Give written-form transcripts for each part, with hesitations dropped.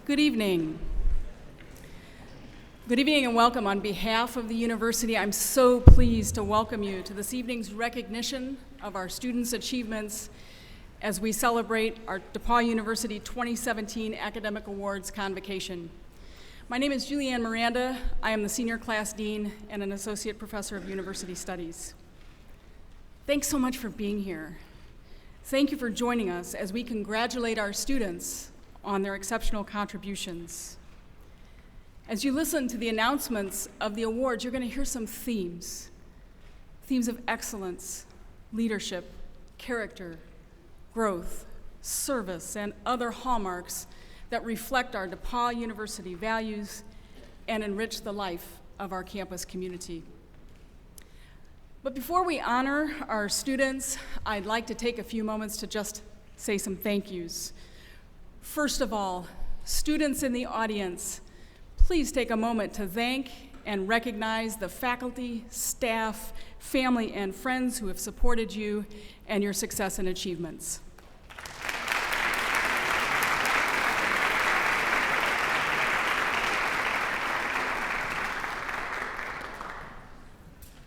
Good evening. Good evening and welcome. On behalf of the university, I'm so pleased to welcome you to this evening's recognition of our students' achievements as we celebrate our DePauw University 2017 Academic Awards Convocation. My name is Julianne Miranda. I am the Senior Class Dean and an Associate Professor of University Studies. Thanks so much for being here. Thank you for joining us as we congratulate our students on their exceptional contributions. As you listen to the announcements of the awards, you're going to hear some themes of excellence, leadership, character, growth, service, and other hallmarks that reflect our DePauw University values and enrich the life of our campus community. But before we honor our students, I'd like to take a few moments to just say some thank yous. First of all, students in the audience, please take a moment to thank and recognize the faculty, staff, family, and friends who have supported you and your success and achievements.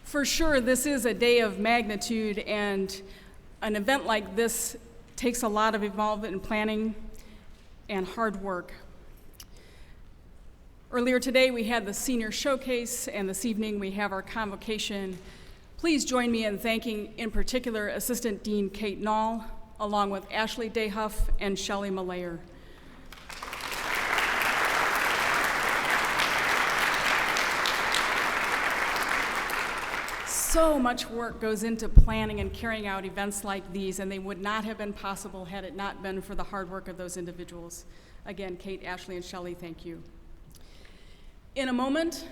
For sure, this is a day of magnitude, and an event like this takes a lot of involvement in planning and hard work. Earlier today, we had the senior showcase, and this evening we have our convocation. Please join me in thanking, in particular, Assistant Dean Kate Nall, along with Ashley Dayhuff and Shelley Malayer. So much work goes into planning and carrying out events like these, and they would not have been possible had it not been for the hard work of those individuals. Again, Kate, Ashley, and Shelley, thank you. In a moment,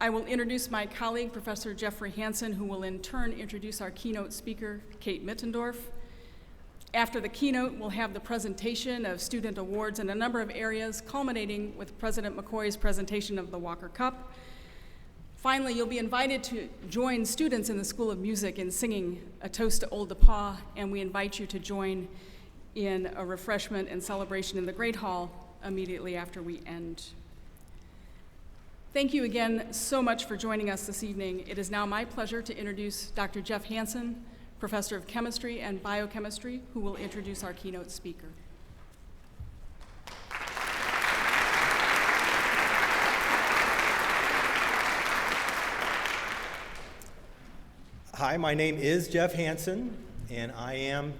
I will introduce my colleague, Professor Jeffrey Hansen, who will in turn introduce our keynote speaker, Kate Mittendorf. After the keynote, we'll have the presentation of student awards in a number of areas, culminating with President McCoy's presentation of the Walker Cup. Finally, you'll be invited to join students in the School of Music in singing A Toast to Old DePauw, and we invite you to join in a refreshment and celebration in the Great Hall immediately after we end. Thank you again so much for joining us this evening. It is now my pleasure to introduce Dr. Jeff Hansen, Professor of Chemistry and Biochemistry, who will introduce our keynote speaker. Hi, my name is Jeff Hansen, and I am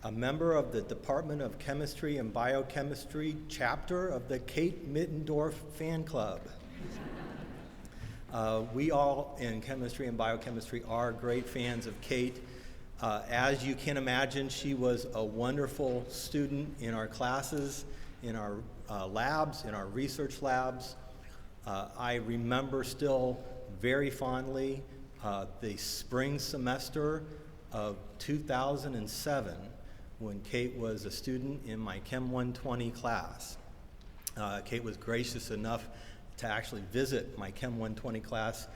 a member of the Department of Chemistry and Biochemistry chapter of the Kate Mittendorf fan club. We all in chemistry and biochemistry are great fans of Kate. As you can imagine, she was a wonderful student in our classes, in our labs, in our research labs. I remember still very fondly the spring semester of 2007 when Kate was a student in my Chem 120 class. Kate was gracious enough to actually visit my Chem 120 class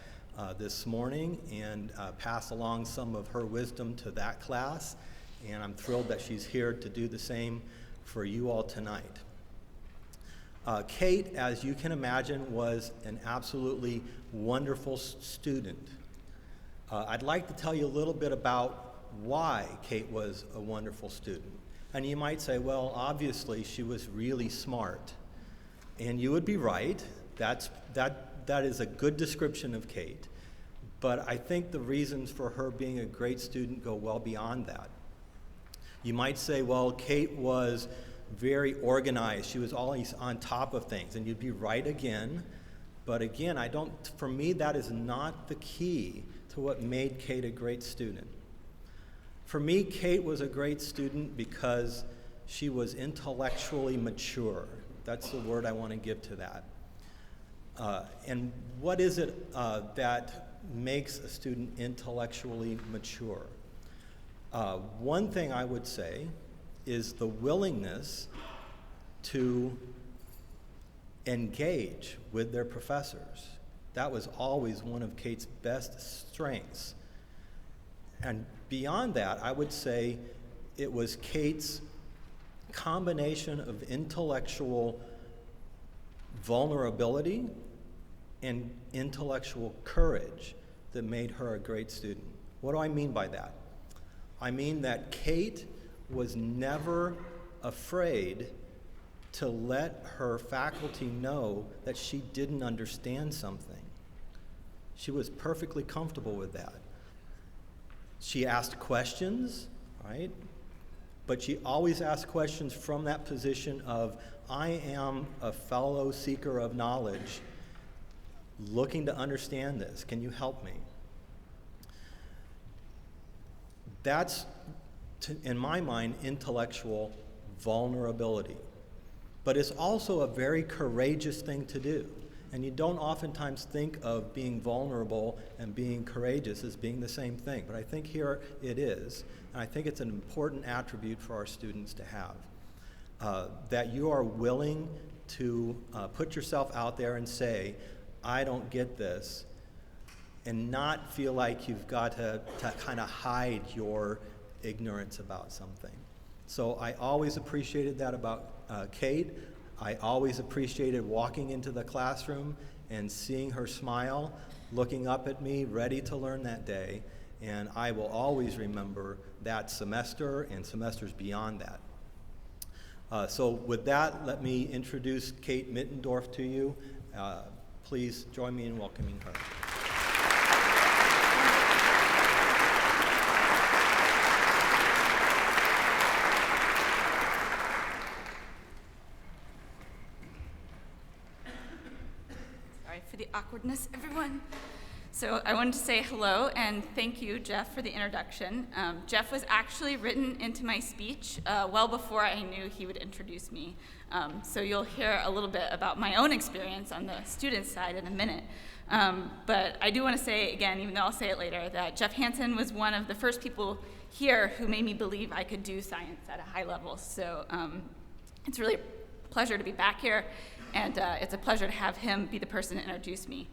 this morning and pass along some of her wisdom to that class, and I'm thrilled that she's here to do the same for you all tonight. Kate, as you can imagine, was an absolutely wonderful student. I'd like to tell you a little bit about why Kate was a wonderful student. And you might say, well, obviously she was really smart. And you would be right. That is a good description of Kate. But I think the reasons for her being a great student go well beyond that. You might say, well, Kate was very organized. She was always on top of things. And you'd be right again. But again, for me, that is not the key to what made Kate a great student. For me, Kate was a great student because she was intellectually mature. That's the word I want to give to that. And what is it that makes a student intellectually mature? One thing I would say is the willingness to engage with their professors. That was always one of Kate's best strengths. And beyond that, I would say it was Kate's combination of intellectual vulnerability, and intellectual courage that made her a great student. What do I mean by that? I mean that Kate was never afraid to let her faculty know that she didn't understand something. She was perfectly comfortable with that. She asked questions, right? But she always asked questions from that position of, I am a fellow seeker of knowledge, looking to understand this. Can you help me? That's, in my mind, intellectual vulnerability. But it's also a very courageous thing to do. And you don't oftentimes think of being vulnerable and being courageous as being the same thing. But I think here it is. And I think it's an important attribute for our students to have. That you are willing to put yourself out there and say, I don't get this, and not feel like you've got to kind of hide your ignorance about something. So I always appreciated that about Kate. I always appreciated walking into the classroom and seeing her smile, looking up at me, ready to learn that day. And I will always remember that semester and semesters beyond that. So with that, let me introduce Kate Mittendorf to you. Please join me in welcoming her. For the awkwardness, everyone. So I wanted to say hello and thank you, Jeff, for the introduction. Jeff was actually written into my speech well before I knew he would introduce me. So you'll hear a little bit about my own experience on the student side in a minute. But I do want to say again, even though I'll say it later, that Jeff Hansen was one of the first people here who made me believe I could do science at a high level. So it's really a pleasure to be back here. And it's a pleasure to have him be the person to introduce me.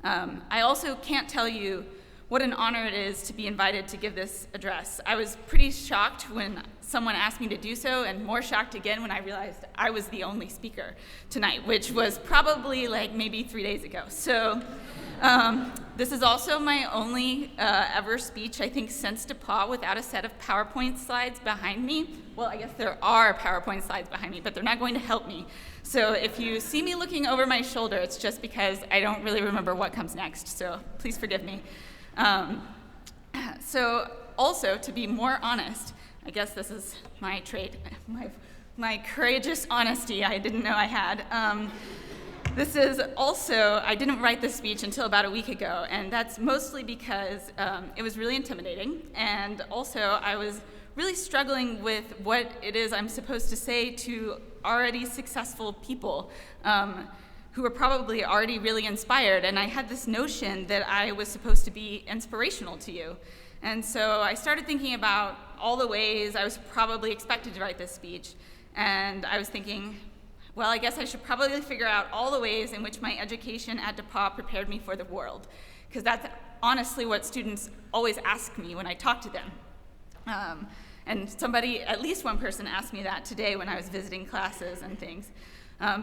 I also can't tell you what an honor it is to be invited to give this address. I was pretty shocked when someone asked me to do so, and more shocked again when I realized I was the only speaker tonight, which was probably like maybe 3 days ago. So this is also my only ever speech, I think, since DePauw without a set of PowerPoint slides behind me. Well, I guess there are PowerPoint slides behind me, but they're not going to help me. So if you see me looking over my shoulder, it's just because I don't really remember what comes next, so please forgive me. So also, to be more honest, I guess this is my trait, my courageous honesty I didn't know I had. This is also, I didn't write this speech until about a week ago, and that's mostly because it was really intimidating, and also I was really struggling with what it is I'm supposed to say to already successful people who were probably already really inspired, and I had this notion that I was supposed to be inspirational to you. And so I started thinking about all the ways I was probably expected to write this speech, and I was thinking, well, I guess I should probably figure out all the ways in which my education at DePauw prepared me for the world, because that's honestly what students always ask me when I talk to them. And somebody, at least one person, asked me that today when I was visiting classes and things.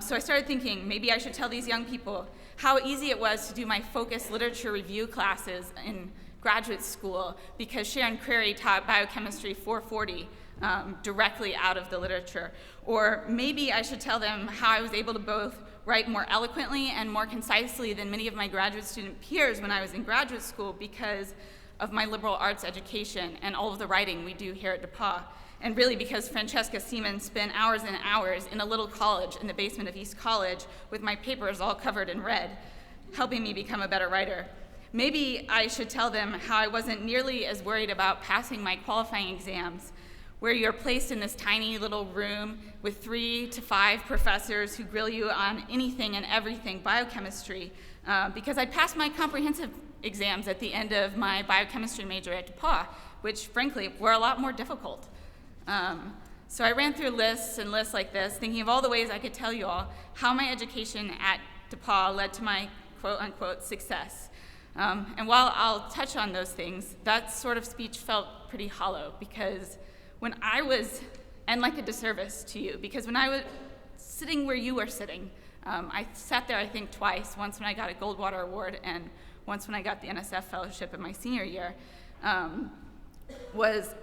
So I started thinking, maybe I should tell these young people how easy it was to do my focused literature review classes in graduate school because Sharon Crary taught Biochemistry 440 directly out of the literature. Or maybe I should tell them how I was able to both write more eloquently and more concisely than many of my graduate student peers when I was in graduate school because of my liberal arts education and all of the writing we do here at DePauw. And really because Francesca Seaman spent hours and hours in a little college in the basement of East College with my papers all covered in red, helping me become a better writer. Maybe I should tell them how I wasn't nearly as worried about passing my qualifying exams, where you're placed in this tiny little room with 3 to 5 professors who grill you on anything and everything biochemistry, because I passed my comprehensive exams at the end of my biochemistry major at DePauw, which frankly were a lot more difficult. So I ran through lists and lists like this, thinking of all the ways I could tell you all how my education at DePauw led to my quote-unquote success. And while I'll touch on those things, that sort of speech felt pretty hollow because when I was, and like a disservice to you, because when I was sitting where you were sitting, I sat there, I think, twice, once when I got a Goldwater Award and once when I got the NSF Fellowship in my senior year, was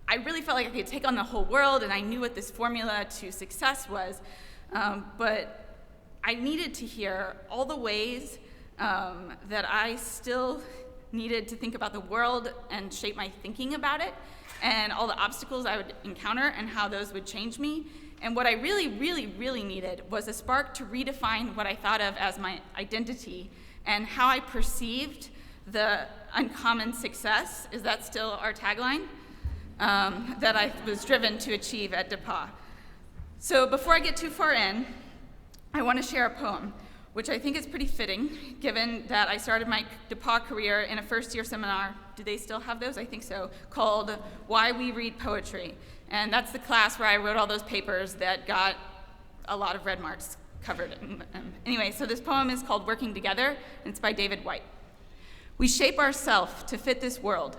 I really felt like I could take on the whole world, and I knew what this formula to success was, but I needed to hear all the ways that I still needed to think about the world and shape my thinking about it, and all the obstacles I would encounter and how those would change me. And what I really, really, really needed was a spark to redefine what I thought of as my identity and how I perceived the uncommon success, is that still our tagline, that I was driven to achieve at DePauw. So before I get too far in, I want to share a poem, which I think is pretty fitting, given that I started my DePauw career in a first-year seminar, do they still have those? I think so, called Why We Read Poetry. And that's the class where I wrote all those papers that got a lot of red marks covered. Anyway, so this poem is called Working Together, and it's by David White. We shape ourselves to fit this world,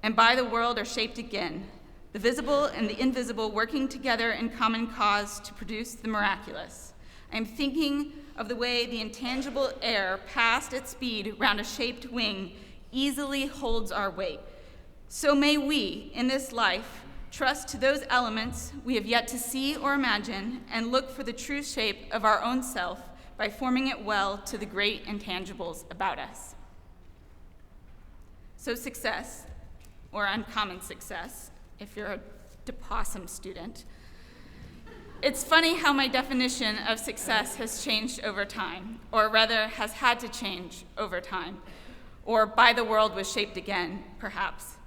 and by the world are shaped again, the visible and the invisible working together in common cause to produce the miraculous. I am thinking of the way the intangible air passed at speed round a shaped wing easily holds our weight. So may we, in this life, trust to those elements we have yet to see or imagine, and look for the true shape of our own self by forming it well to the great intangibles about us. So success, or uncommon success, if you're a DePauw student. It's funny how my definition of success has changed over time, or rather has had to change over time, or by the world was shaped again, perhaps.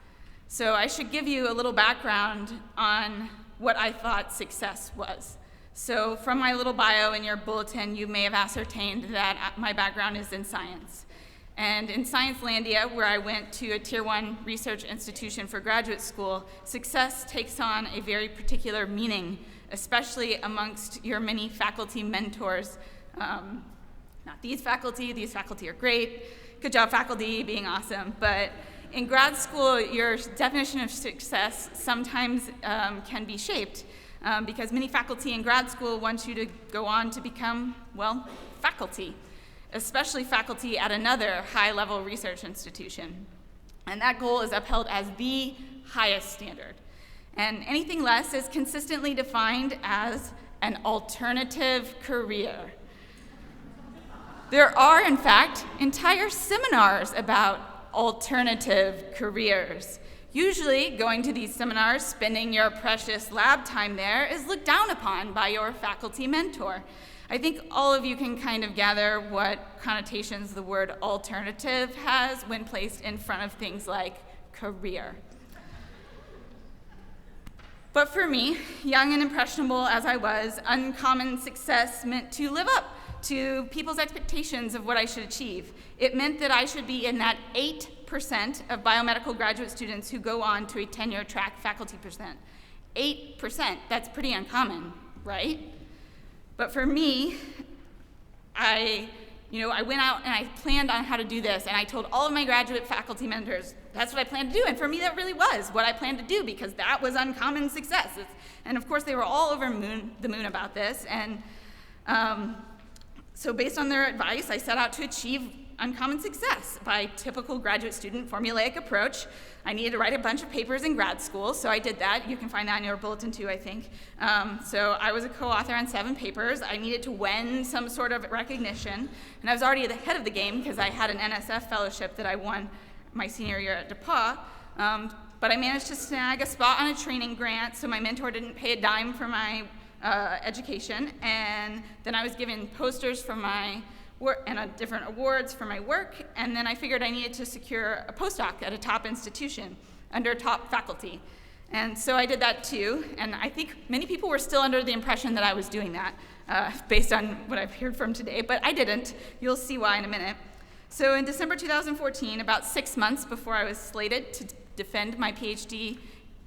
So I should give you a little background on what I thought success was. So from my little bio in your bulletin, you may have ascertained that my background is in science. And in Sciencelandia, where I went to a Tier 1 research institution for graduate school, success takes on a very particular meaning, especially amongst your many faculty mentors. Not these faculty are great. Good job, faculty, being awesome. But in grad school, your definition of success sometimes can be shaped because many faculty in grad school want you to go on to become, well, faculty, especially faculty at another high-level research institution. And that goal is upheld as the highest standard. And anything less is consistently defined as an alternative career. There are, in fact, entire seminars about alternative careers. Usually, going to these seminars, spending your precious lab time there, is looked down upon by your faculty mentor. I think all of you can kind of gather what connotations the word alternative has when placed in front of things like career. But for me, young and impressionable as I was, uncommon success meant to live up to people's expectations of what I should achieve. It meant that I should be in that 8% of biomedical graduate students who go on to a tenure track faculty percent. 8%, that's pretty uncommon, right? But for me, I went out and I planned on how to do this, and I told all of my graduate faculty mentors, that's what I planned to do, and for me that really was what I planned to do because that was uncommon success. And of course they were all over the moon about this, and so based on their advice, I set out to achieve uncommon success by typical graduate student formulaic approach. I needed to write a bunch of papers in grad school, so I did that. You can find that in your bulletin too, I think. So I was a co-author on 7 papers. I needed to win some sort of recognition, and I was already ahead of the game because I had an NSF fellowship that I won my senior year at DePauw. But I managed to snag a spot on a training grant, so my mentor didn't pay a dime for my education, and then I was given posters for my work and different awards for my work, and then I figured I needed to secure a postdoc at a top institution under top faculty. And so I did that too, and I think many people were still under the impression that I was doing that based on what I've heard from today, but I didn't. You'll see why in a minute. So in December 2014, about 6 months before I was slated to defend my PhD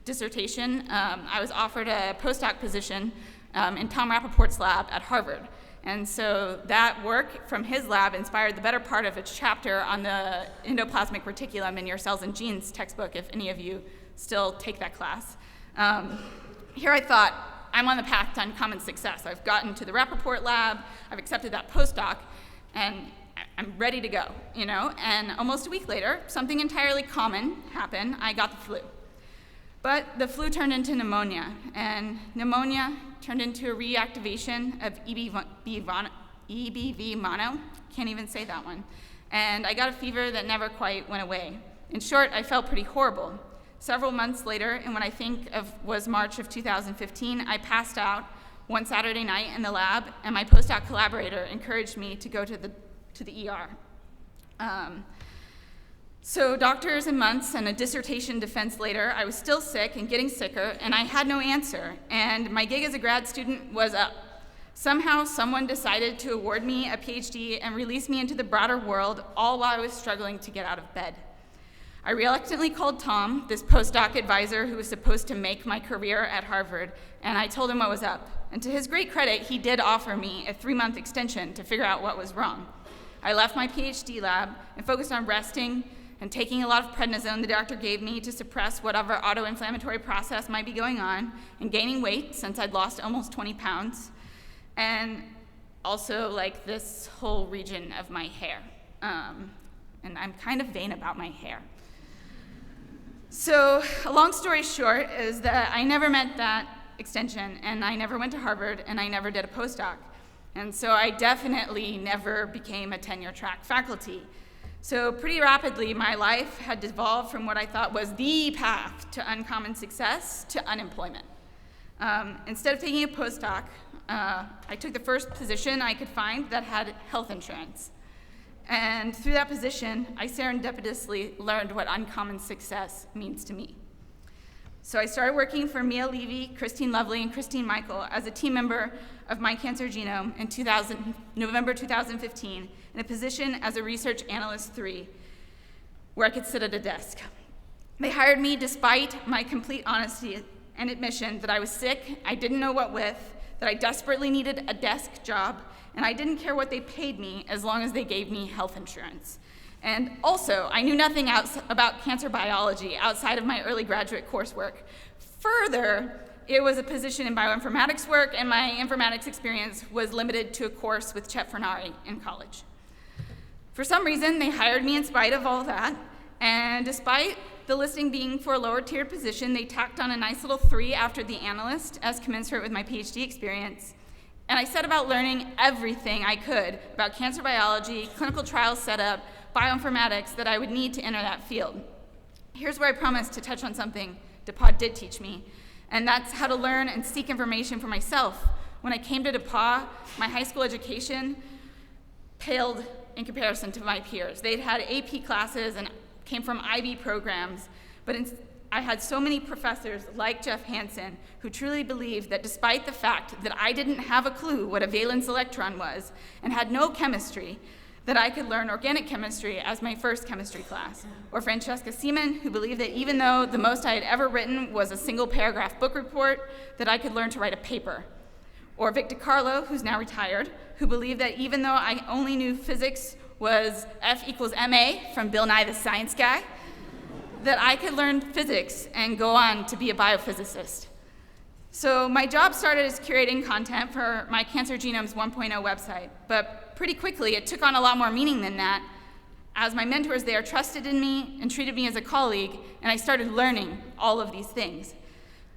dissertation, I was offered a postdoc position in Tom Rappaport's lab at Harvard. And so that work from his lab inspired the better part of a chapter on the endoplasmic reticulum in your Cells and Genes textbook, if any of you still take that class. Here I thought, I'm on the path to uncommon success. I've gotten to the Rappaport lab, I've accepted that postdoc, and I'm ready to go, you know? And almost a week later, something entirely common happened. I got the flu. But the flu turned into pneumonia, and pneumonia turned into a reactivation of EBV mono. Can't even say that one. And I got a fever that never quite went away. In short, I felt pretty horrible. Several months later, and what I think of was March of 2015, I passed out one Saturday night in the lab, and my postdoc collaborator encouraged me to go to the ER. So doctors and months and a dissertation defense later, I was still sick and getting sicker, and I had no answer, and my gig as a grad student was up. Somehow, someone decided to award me a PhD and release me into the broader world, all while I was struggling to get out of bed. I reluctantly called Tom, this postdoc advisor who was supposed to make my career at Harvard, and I told him what was up. And to his great credit, he did offer me a 3-month extension to figure out what was wrong. I left my PhD lab and focused on resting and taking a lot of prednisone the doctor gave me to suppress whatever autoinflammatory process might be going on, and gaining weight since I'd lost almost 20 pounds, and also like this whole region of my hair. And I'm kind of vain about my hair. So a long story short is that I never met that extension, and I never went to Harvard, and I never did a postdoc. And so I definitely never became a tenure track faculty. So pretty rapidly, my life had devolved from what I thought was the path to uncommon success to unemployment. Instead of taking a postdoc, I took the first position I could find that had health insurance. And through that position, I serendipitously learned what uncommon success means to me. So I started working for Mia Levy, Christine Lovely, and Christine Michael as a team member of My Cancer Genome in November 2015 in a position as a research analyst 3, where I could sit at a desk. They hired me despite my complete honesty and admission that I was sick, I didn't know what with, that I desperately needed a desk job, and I didn't care what they paid me as long as they gave me health insurance. And also, I knew nothing about cancer biology outside of my early graduate coursework. Further, it was a position in bioinformatics work, and my informatics experience was limited to a course with Chet Fernari in college. For some reason, they hired me in spite of all that, and despite the listing being for a lower tiered position, they tacked on a nice little 3 after the analyst as commensurate with my PhD experience. And I set about learning everything I could about cancer biology, clinical trial setup, bioinformatics that I would need to enter that field. Here's where I promised to touch on something DePauw did teach me, and that's how to learn and seek information for myself. When I came to DePauw, my high school education paled in comparison to my peers. They'd had AP classes and came from IB programs, but I had so many professors like Jeff Hansen who truly believed that despite the fact that I didn't have a clue what a valence electron was and had no chemistry, that I could learn organic chemistry as my first chemistry class. Or Francesca Seaman, who believed that even though the most I had ever written was a single paragraph book report, that I could learn to write a paper. Or Vic DiCarlo, who's now retired, who believed that even though I only knew physics was F equals MA from Bill Nye the Science Guy, that I could learn physics and go on to be a biophysicist. So my job started as curating content for My Cancer Genome's 1.0 website, but pretty quickly it took on a lot more meaning than that, as my mentors there trusted in me and treated me as a colleague, and I started learning all of these things.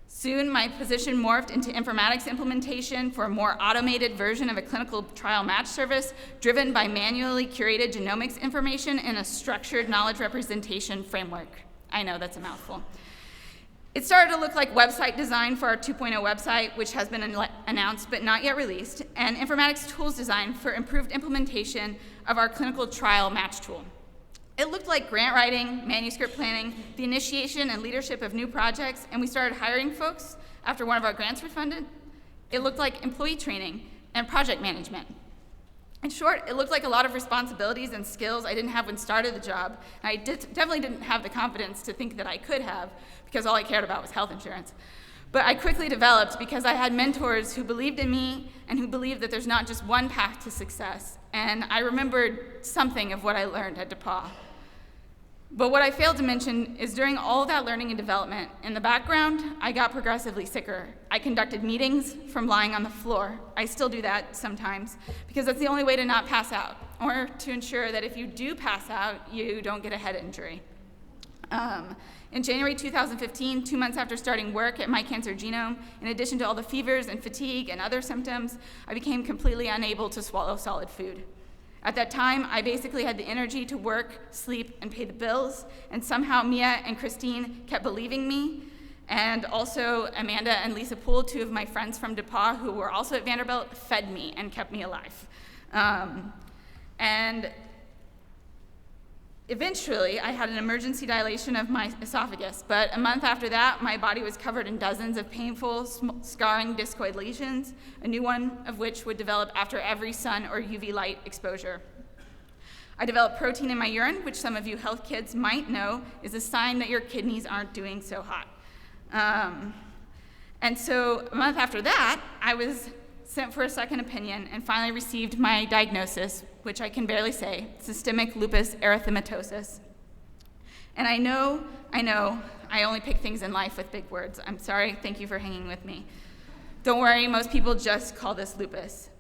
Soon my position morphed into informatics implementation for a more automated version of a clinical trial match service driven by manually curated genomics information in a structured knowledge representation framework. I know, that's a mouthful. It started to look like website design for our 2.0 website, which has been announced but not yet released, and informatics tools design for improved implementation of our clinical trial match tool. It looked like grant writing, manuscript planning, the initiation and leadership of new projects, and we started hiring folks after one of our grants were funded. It looked like employee training and project management. In short, it looked like a lot of responsibilities and skills I didn't have when I started the job. And I definitely didn't have the confidence to think that I could have, because all I cared about was health insurance. But I quickly developed because I had mentors who believed in me and who believed that there's not just one path to success. And I remembered something of what I learned at DePauw. But what I failed to mention is during all of that learning and development, in the background, I got progressively sicker. I conducted meetings from lying on the floor. I still do that sometimes, because that's the only way to not pass out, or to ensure that if you do pass out, you don't get a head injury. In January 2015, 2 months after starting work at My Cancer Genome, in addition to all the fevers and fatigue and other symptoms, I became completely unable to swallow solid food. At that time, I basically had the energy to work, sleep, and pay the bills, and somehow Mia and Christine kept believing me, and also Amanda and Lisa Poole, two of my friends from DePauw who were also at Vanderbilt, fed me and kept me alive. And eventually, I had an emergency dilation of my esophagus, but a month after that, my body was covered in dozens of painful, scarring discoid lesions, a new one of which would develop after every sun or UV light exposure. I developed protein in my urine, which some of you health kids might know is a sign that your kidneys aren't doing so hot. And so a month after that, I was sent for a second opinion and finally received my diagnosis, which I can barely say, systemic lupus erythematosus. And I know, I only pick things in life with big words. I'm sorry, thank you for hanging with me. Don't worry, most people just call this lupus.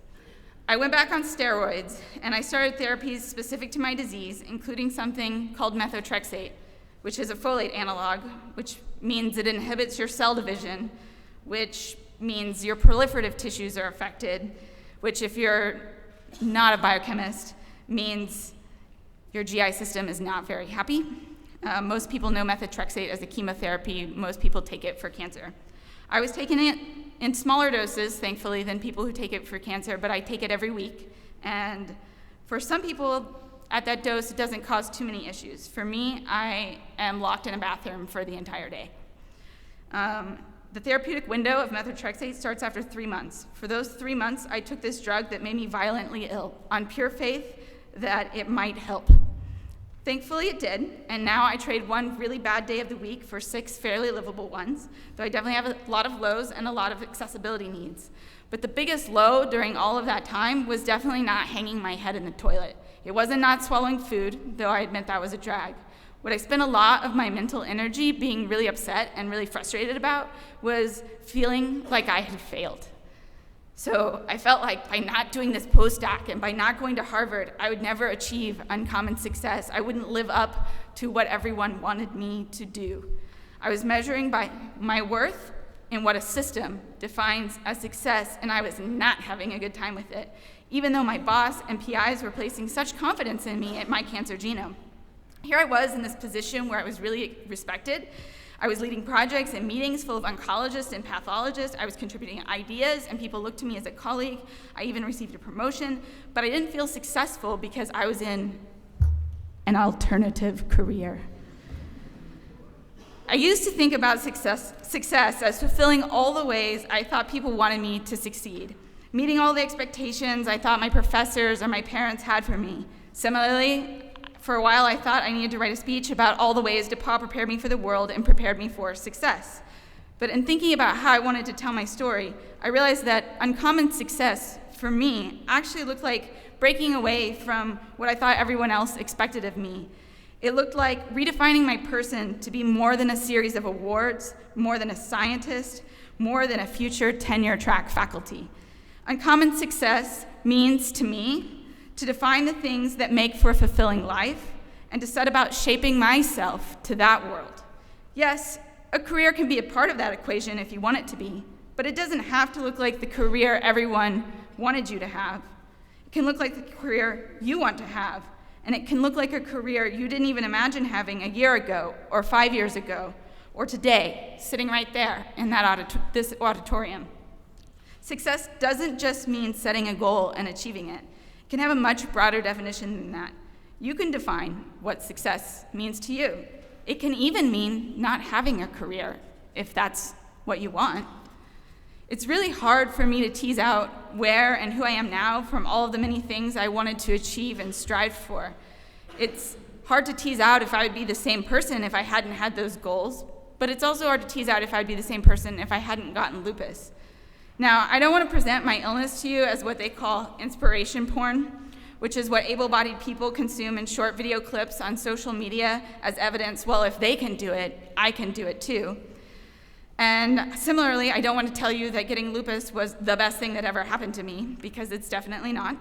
I went back on steroids, and I started therapies specific to my disease, including something called methotrexate, which is a folate analog, which means it inhibits your cell division, which means your proliferative tissues are affected, which if you're not a biochemist, means your GI system is not very happy. Most people know methotrexate as a chemotherapy. Most people take it for cancer. I was taking it in smaller doses, thankfully, than people who take it for cancer, but I take it every week. And for some people, at that dose, it doesn't cause too many issues. For me, I am locked in a bathroom for the entire day. The therapeutic window of methotrexate starts after 3 months. For those 3 months, I took this drug that made me violently ill, on pure faith that it might help. Thankfully, it did, and now I trade one really bad day of the week for 6 fairly livable ones, though I definitely have a lot of lows and a lot of accessibility needs. But the biggest low during all of that time was definitely not hanging my head in the toilet. It wasn't not swallowing food, though I admit that was a drag. What I spent a lot of my mental energy being really upset and really frustrated about was feeling like I had failed. So I felt like by not doing this postdoc and by not going to Harvard, I would never achieve uncommon success. I wouldn't live up to what everyone wanted me to do. I was measuring by my worth in what a system defines as success, and I was not having a good time with it, even though my boss and PIs were placing such confidence in me at My Cancer Genome. Here I was in this position where I was really respected. I was leading projects and meetings full of oncologists and pathologists. I was contributing ideas, and people looked to me as a colleague. I even received a promotion, but I didn't feel successful because I was in an alternative career. I used to think about success as fulfilling all the ways I thought people wanted me to succeed, meeting all the expectations I thought my professors or my parents had for me. Similarly, for a while, I thought I needed to write a speech about all the ways DePauw prepared me for the world and prepared me for success. But in thinking about how I wanted to tell my story, I realized that uncommon success, for me, actually looked like breaking away from what I thought everyone else expected of me. It looked like redefining my person to be more than a series of awards, more than a scientist, more than a future tenure-track faculty. Uncommon success means, to me, to define the things that make for a fulfilling life, and to set about shaping myself to that world. Yes, a career can be a part of that equation if you want it to be, but it doesn't have to look like the career everyone wanted you to have. It can look like the career you want to have, and it can look like a career you didn't even imagine having a year ago, or 5 years ago, or today, sitting right there in this auditorium. Success doesn't just mean setting a goal and achieving it. It can have a much broader definition than that. You can define what success means to you. It can even mean not having a career, if that's what you want. It's really hard for me to tease out where and who I am now from all of the many things I wanted to achieve and strive for. It's hard to tease out if I would be the same person if I hadn't had those goals, but it's also hard to tease out if I'd be the same person if I hadn't gotten lupus. Now, I don't want to present my illness to you as what they call inspiration porn, which is what able-bodied people consume in short video clips on social media as evidence, well, if they can do it, I can do it too. And similarly, I don't want to tell you that getting lupus was the best thing that ever happened to me, because it's definitely not.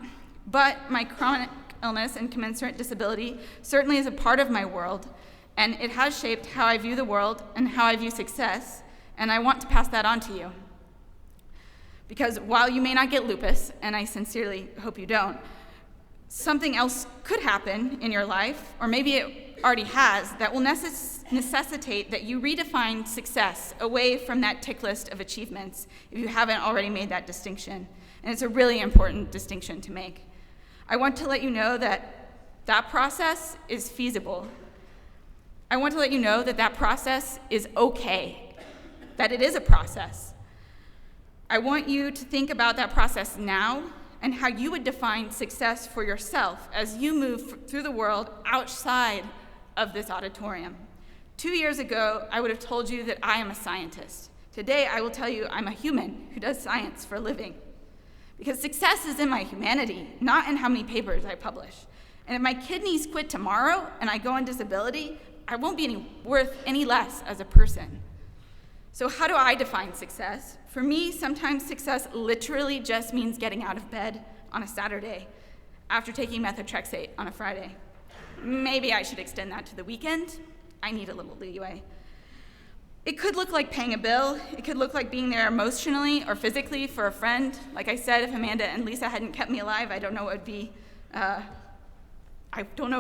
But my chronic illness and commensurate disability certainly is a part of my world, and it has shaped how I view the world and how I view success, and I want to pass that on to you. Because while you may not get lupus, and I sincerely hope you don't, something else could happen in your life, or maybe it already has, that will necessitate that you redefine success away from that tick list of achievements if you haven't already made that distinction. And it's a really important distinction to make. I want to let you know that that process is feasible. I want to let you know that that process is okay, that it is a process. I want you to think about that process now and how you would define success for yourself as you move through the world outside of this auditorium. 2 years ago, I would have told you that I am a scientist. Today, I will tell you I'm a human who does science for a living. Because success is in my humanity, not in how many papers I publish. And if my kidneys quit tomorrow and I go on disability, I won't be worth any less as a person. So how do I define success? For me, sometimes success literally just means getting out of bed on a Saturday after taking methotrexate on a Friday. Maybe I should extend that to the weekend. I need a little leeway. It could look like paying a bill. It could look like being there emotionally or physically for a friend. Like I said, if Amanda and Lisa hadn't kept me alive, I don't know if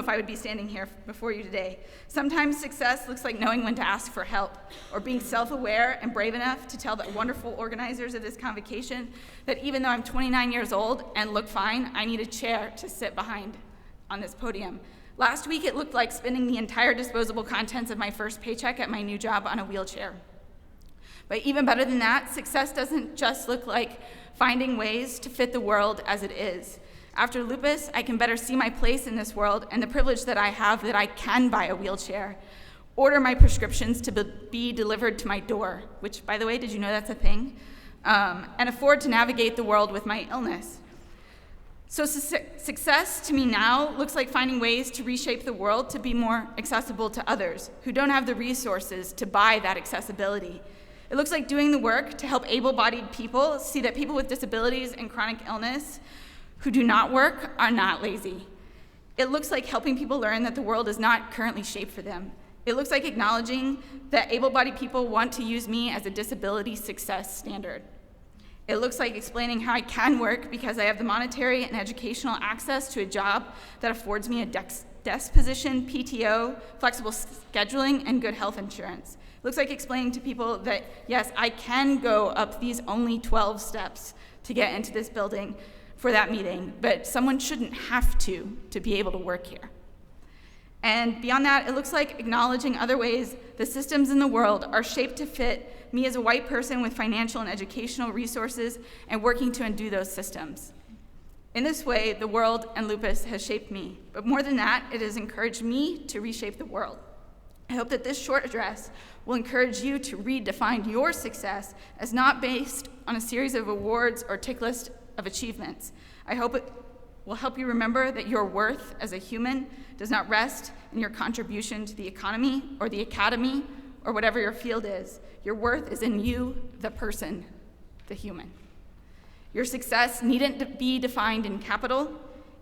I would be standing here before you today. Sometimes success looks like knowing when to ask for help, or being self-aware and brave enough to tell the wonderful organizers of this convocation that even though I'm 29 years old and look fine, I need a chair to sit behind on this podium. Last week, it looked like spending the entire disposable contents of my first paycheck at my new job on a wheelchair. But even better than that, success doesn't just look like finding ways to fit the world as it is. After lupus, I can better see my place in this world and the privilege that I have that I can buy a wheelchair, order my prescriptions to be delivered to my door, which, by the way, did you know that's a thing? And afford to navigate the world with my illness. So success to me now looks like finding ways to reshape the world to be more accessible to others who don't have the resources to buy that accessibility. It looks like doing the work to help able-bodied people see that people with disabilities and chronic illness who do not work are not lazy. It looks like helping people learn that the world is not currently shaped for them. It looks like acknowledging that able-bodied people want to use me as a disability success standard. It looks like explaining how I can work because I have the monetary and educational access to a job that affords me a desk position, PTO, flexible scheduling, and good health insurance. It looks like explaining to people that, yes, I can go up these only 12 steps to get into this building for that meeting, but someone shouldn't have to be able to work here. And beyond that, it looks like acknowledging other ways the systems in the world are shaped to fit me as a white person with financial and educational resources and working to undo those systems. In this way, the world and lupus has shaped me, but more than that, it has encouraged me to reshape the world. I hope that this short address will encourage you to redefine your success as not based on a series of awards or tick list of achievements. I hope it will help you remember that your worth as a human does not rest in your contribution to the economy or the academy or whatever your field is. Your worth is in you, the person, the human. Your success needn't be defined in capital.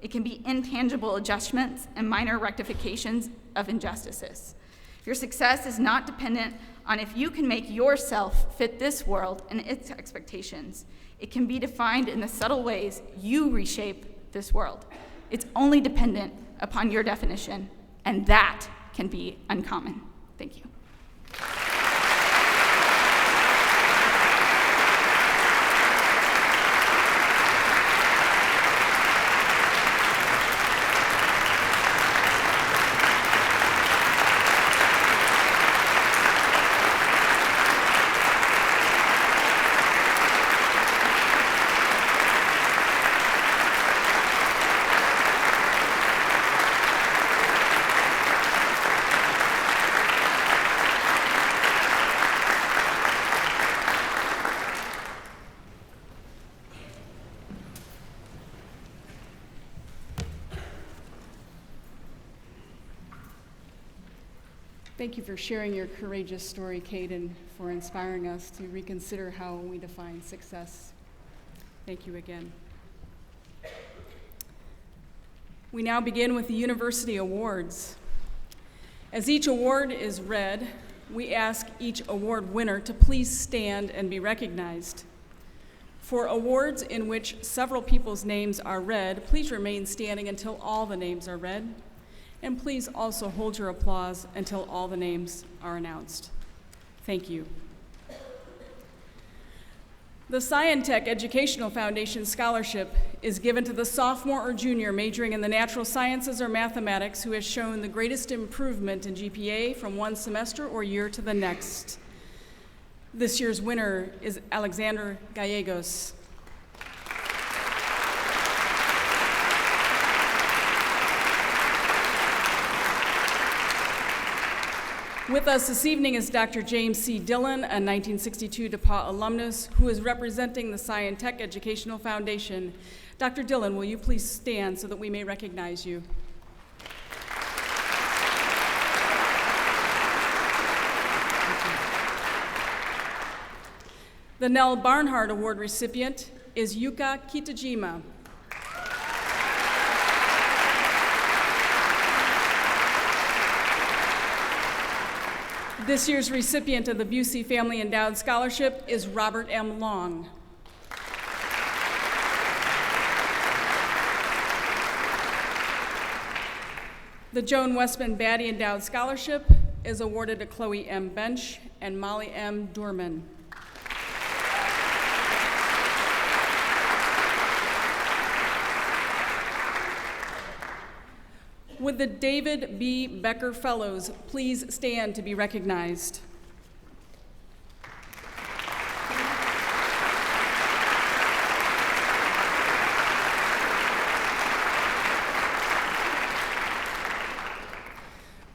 It can be intangible adjustments and minor rectifications of injustices. Your success is not dependent on if you can make yourself fit this world and its expectations. It can be defined in the subtle ways you reshape this world. It's only dependent upon your definition, and that can be uncommon. Thank you. Thank you for sharing your courageous story, Kate, and for inspiring us to reconsider how we define success. Thank you again. We now begin with the University Awards. As each award is read, we ask each award winner to please stand and be recognized. For awards in which several people's names are read, please remain standing until all the names are read, and please also hold your applause until all the names are announced. Thank you. The Scientech Educational Foundation Scholarship is given to the sophomore or junior majoring in the natural sciences or mathematics who has shown the greatest improvement in GPA from one semester or year to the next. This year's winner is Alexander Gallegos. With us this evening is Dr. James C. Dillon, a 1962 DePauw alumnus who is representing the Scientech Educational Foundation. Dr. Dillon, will you please stand so that we may recognize you? The Nell Barnhart Award recipient is Yuka Kitajima. This year's recipient of the Busey Family Endowed Scholarship is Robert M. Long. The Joan Westman Batty Endowed Scholarship is awarded to Chloe M. Bench and Molly M. Dorman. Would the David B. Becker Fellows please stand to be recognized?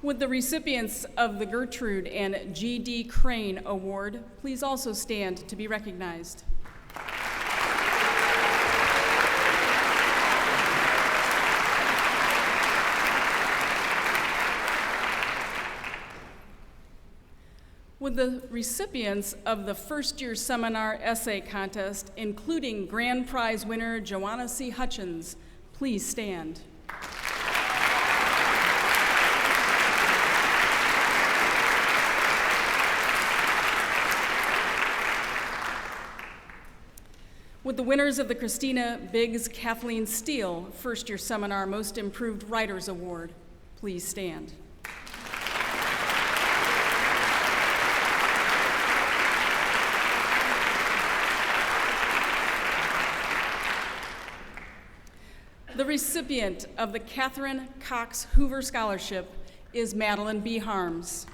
Would the recipients of the Gertrude and G.D. Crane Award please also stand to be recognized? Would the recipients of the first-year seminar essay contest, including grand prize winner Joanna C. Hutchins, please stand? Would the winners of the Christina Biggs Kathleen Steele first-year seminar Most Improved Writers Award please stand? The recipient of the Catherine Cox Hoover Scholarship is Madeline B. Harms.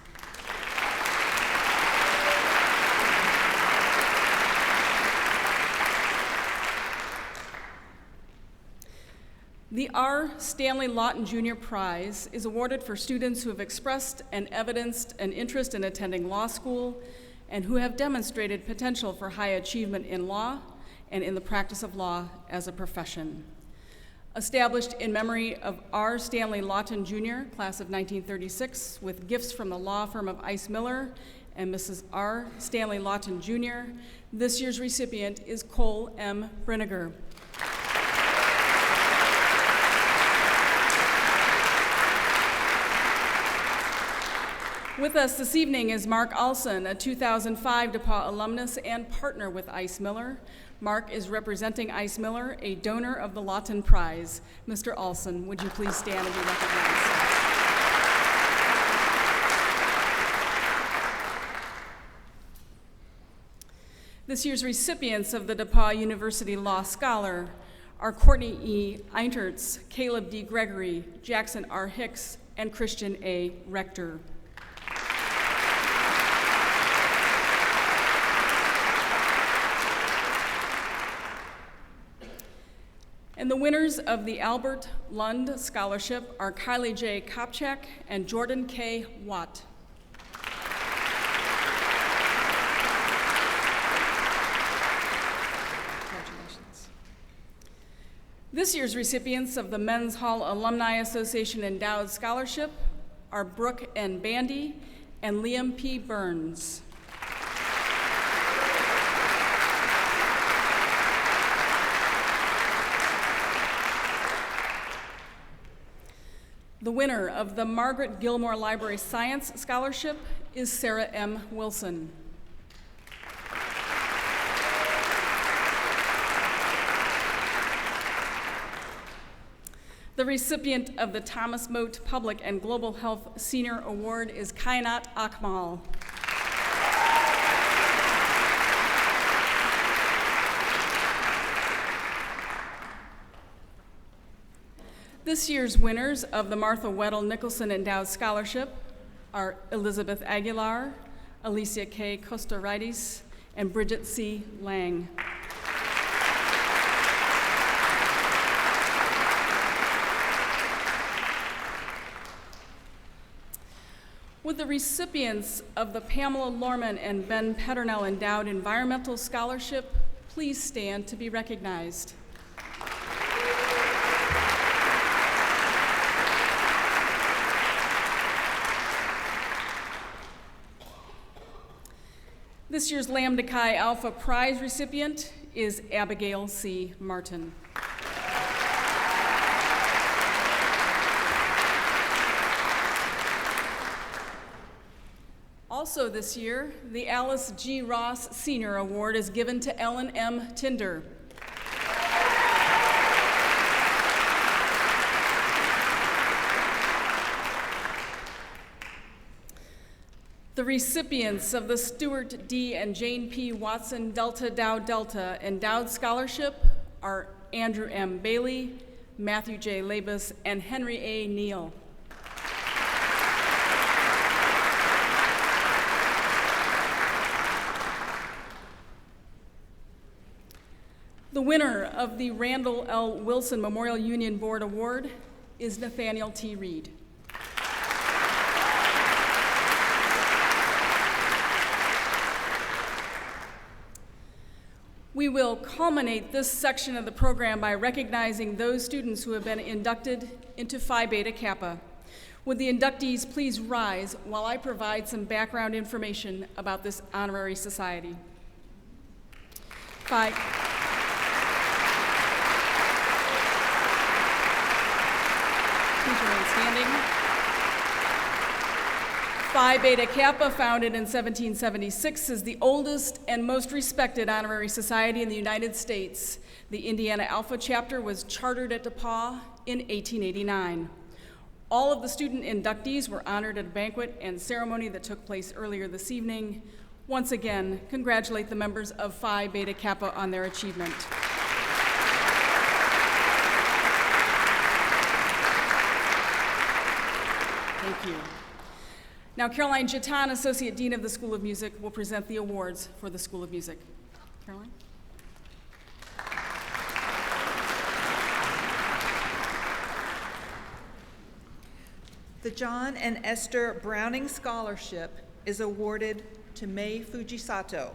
The R. Stanley Lawton Jr. Prize is awarded for students who have expressed and evidenced an interest in attending law school and who have demonstrated potential for high achievement in law and in the practice of law as a profession. Established in memory of R. Stanley Lawton Jr., class of 1936, with gifts from the law firm of Ice Miller and Mrs. R. Stanley Lawton Jr., this year's recipient is Cole M. Brinegar. With us this evening is Mark Alson, a 2005 DePauw alumnus and partner with Ice Miller. Mark is representing Ice Miller, a donor of the Lawton Prize. Mr. Alson, would you please stand and be recognized? This year's recipients of the DePauw University Law Scholar are Courtney E. Eintertz, Caleb D. Gregory, Jackson R. Hicks, and Christian A. Rector. And the winners of the Albert Lund Scholarship are Kylie J. Kopchak and Jordan K. Watt. Congratulations. This year's recipients of the Men's Hall Alumni Association Endowed Scholarship are Brooke N. Bandy and Liam P. Burns. The winner of the Margaret Gilmore Library Science Scholarship is Sarah M. Wilson. The recipient of the Thomas Moat Public and Global Health Senior Award is Kainat Akmal. This year's winners of the Martha Weddell Nicholson Endowed Scholarship are Elizabeth Aguilar, Alicia K. Kosterides, and Bridget C. Lang. Would the recipients of the Pamela Lorman and Ben Peternell Endowed Environmental Scholarship please stand to be recognized? This year's Lambda Chi Alpha Prize recipient is Abigail C. Martin. Also this year, the Alice G. Ross Senior Award is given to Ellen M. Tinder. The recipients of the Stuart D. and Jane P. Watson Delta Dow Delta Endowed Scholarship are Andrew M. Bailey, Matthew J. Labus, and Henry A. Neal. The winner of the Randall L. Wilson Memorial Union Board Award is Nathaniel T. Reed. We will culminate this section of the program by recognizing those students who have been inducted into Phi Beta Kappa. Would the inductees please rise while I provide some background information about this honorary society? Phi Beta Kappa, founded in 1776, is the oldest and most respected honorary society in the United States. The Indiana Alpha chapter was chartered at DePauw in 1889. All of the student inductees were honored at a banquet and ceremony that took place earlier this evening. Once again, congratulate the members of Phi Beta Kappa on their achievement. Thank you. Now, Caroline Jatan, Associate Dean of the School of Music, will present the awards for the School of Music. Caroline? The John and Esther Browning Scholarship is awarded to Mei Fujisato.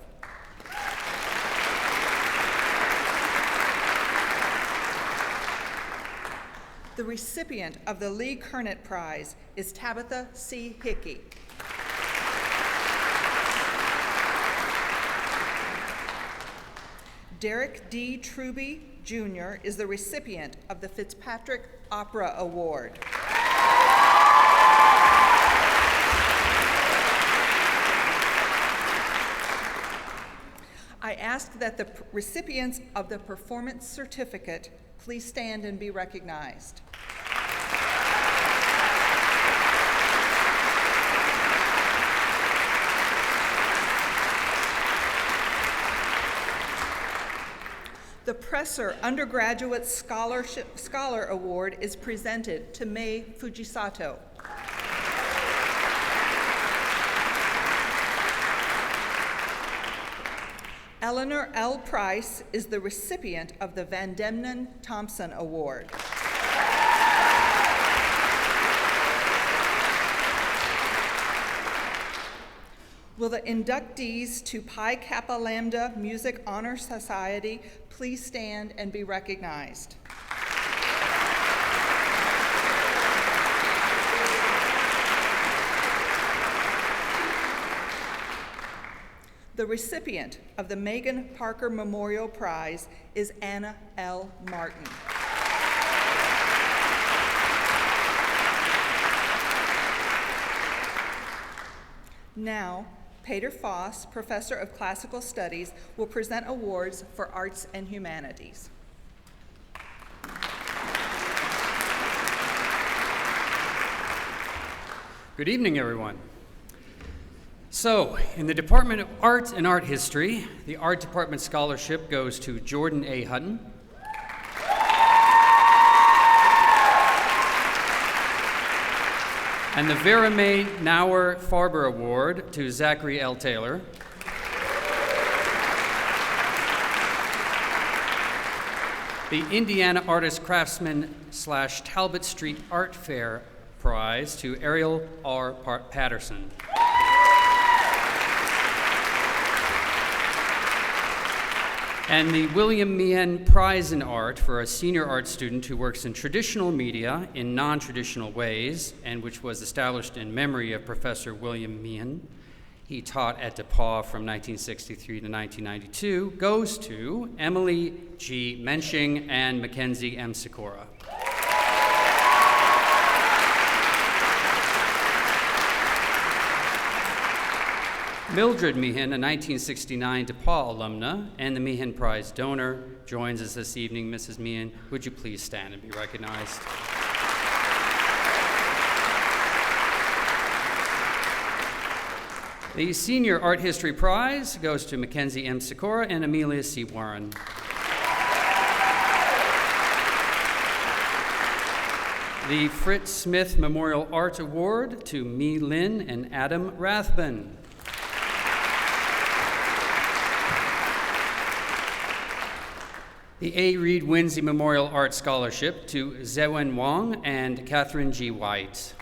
The recipient of the Lee Kernett Prize is Tabitha C. Hickey. Derek D. Truby, Jr. is the recipient of the Fitzpatrick Opera Award. I ask that the recipients of the performance certificate please stand and be recognized. The Presser Undergraduate Scholar Award is presented to Mei Fujisato. Eleanor L. Price is the recipient of the Van Demnen Thompson Award. Will the inductees to Pi Kappa Lambda Music Honor Society please stand and be recognized? The recipient of the Megan Parker Memorial Prize is Anna L. Martin. Now, Peter Foss, Professor of Classical Studies, will present awards for arts and humanities. Good evening, everyone. So, in the Department of Art and Art History, the Art Department Scholarship goes to Jordan A. Hutton. And the Vera Mae Nauer Farber Award to Zachary L. Taylor. The Indiana Artist Craftsman / Talbot Street Art Fair Prize to Ariel R. Patterson. And the William Meehan Prize in Art for a senior art student who works in traditional media in non-traditional ways, and which was established in memory of Professor William Meehan. He taught at DePauw from 1963 to 1992, goes to Emily G. Mensching and Mackenzie M. Sikora. Mildred Meehan, a 1969 DePauw alumna and the Meehan Prize donor, joins us this evening. Mrs. Meehan, would you please stand and be recognized? The Senior Art History Prize goes to Mackenzie M. Sikora and Amelia C. Warren. The Fritz Smith Memorial Art Award to Mi Lin and Adam Rathbun. The A. Reed Winsey Memorial Art Scholarship to Zewen Wong and Catherine G. White.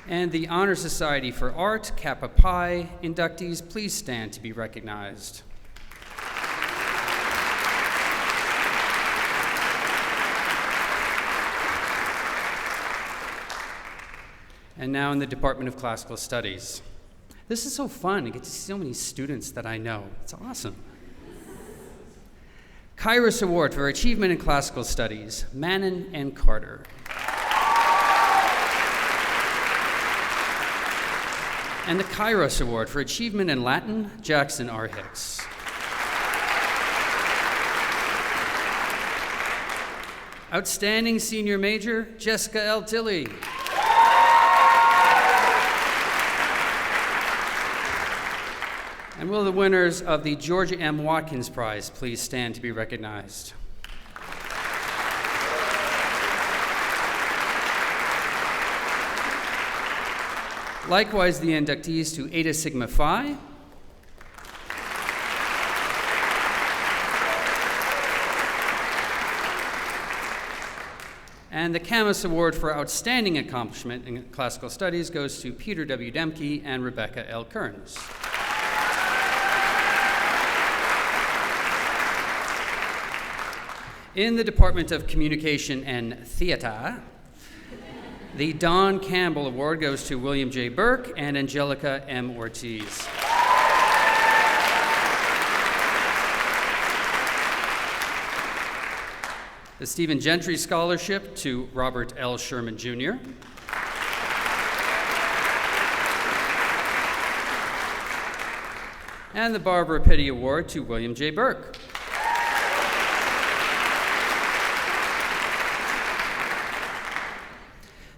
And the Honor Society for Art, Kappa Pi inductees, please stand to be recognized. And now in the Department of Classical Studies. This is so fun. I get to see so many students that I know. It's awesome. Kairos Award for Achievement in Classical Studies, Mannon and Carter. And the Kairos Award for Achievement in Latin, Jackson R. Hicks. Outstanding Senior Major, Jessica L. Tilley. And will the winners of the Georgia M. Watkins Prize please stand to be recognized? Likewise, the inductees to Eta Sigma Phi, and the Camus Award for Outstanding Accomplishment in Classical Studies goes to Peter W. Demke and Rebecca L. Kearns. In the Department of Communication and Theater, the Don Campbell Award goes to William J. Burke and Angelica M. Ortiz. The Stephen Gentry Scholarship to Robert L. Sherman, Jr. And the Barbara Petty Award to William J. Burke.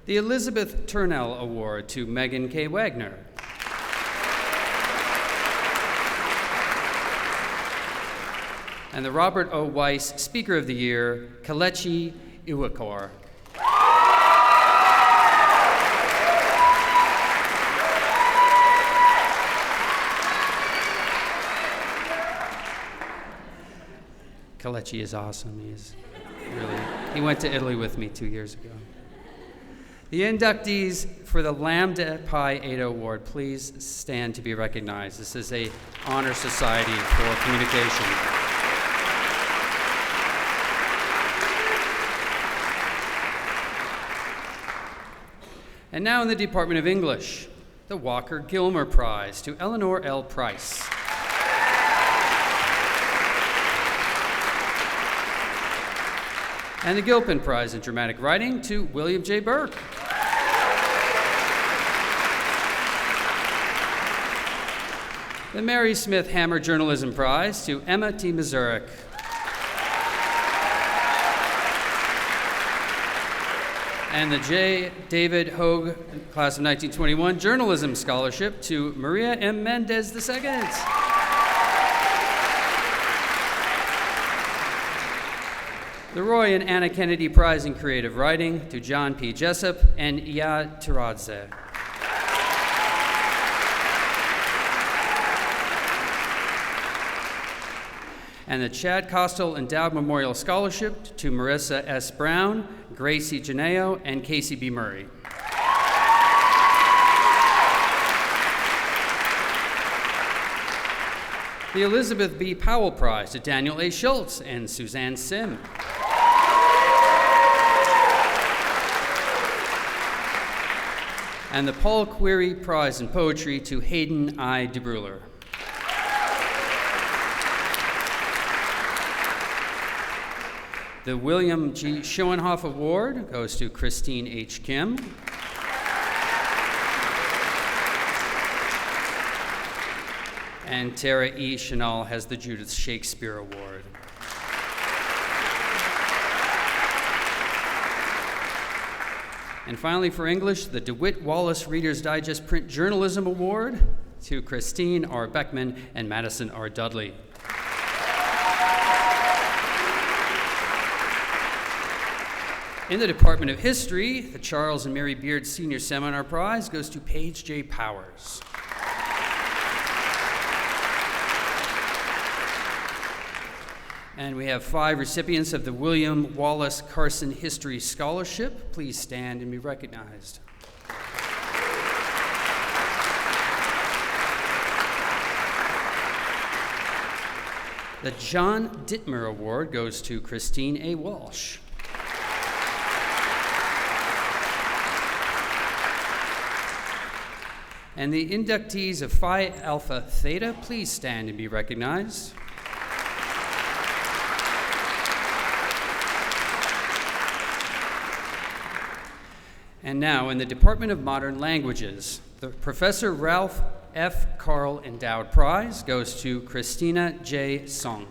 The Elizabeth Turnell Award to Megan K. Wagner. And the Robert O. Weiss Speaker of the Year, Kelechi Iwakor. Kelechi is awesome. He went to Italy with me 2 years ago. The inductees for the Lambda Pi Eta Award, please stand to be recognized. This is an honor society for communication. And now in the Department of English, the Walker Gilmer Prize to Eleanor L. Price. And the Gilpin Prize in Dramatic Writing to William J. Burke. The Mary Smith Hammer Journalism Prize to Emma T. Mazurek. And the J. David Hogue Class of 1921 Journalism Scholarship to Maria M. Mendez II. The Roy and Anna Kennedy Prize in Creative Writing to John P. Jessup and Iyad Tiradze. And the Chad Costel Endowed Memorial Scholarship to Marissa S. Brown, Gracie Janeo, and Casey B. Murray. The Elizabeth B. Powell Prize to Daniel A. Schultz and Suzanne Sim. And the Paul Query Prize in Poetry to Hayden I. DeBruler. The William G. Schoenhoff Award goes to Christine H. Kim. And Tara E. Chanel has the Judith Shakespeare Award. And finally, for English, the DeWitt Wallace Reader's Digest Print Journalism Award to Christine R. Beckman and Madison R. Dudley. In the Department of History, the Charles and Mary Beard Senior Seminar Prize goes to Paige J. Powers. And we have 5 recipients of the William Wallace Carson History Scholarship. Please stand and be recognized. The John Dittmer Award goes to Christine A. Walsh. And the inductees of Phi Alpha Theta, please stand and be recognized. And now, in the Department of Modern Languages, the Professor Ralph F. Carl Endowed Prize goes to Christina J. Song.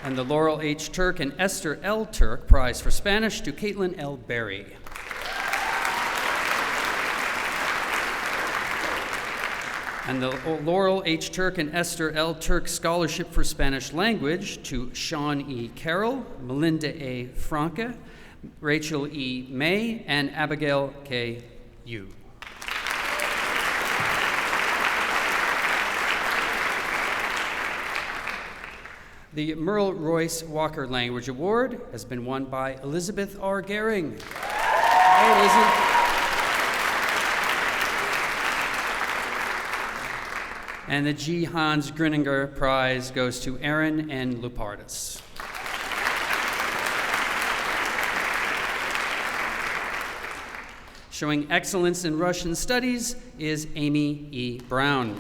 And the Laurel H. Turk and Esther L. Turk Prize for Spanish to Caitlin L. Berry. And the Laurel H. Turk and Esther L. Turk Scholarship for Spanish Language to Sean E. Carroll, Melinda A. Franca, Rachel E. May, and Abigail K. Yu. The Merle Royce Walker Language Award has been won by Elizabeth R. Gehring. Hey, Elizabeth. And the G. Hans Grinninger Prize goes to Aaron N. Lupardis. Showing excellence in Russian studies is Amy E. Brown.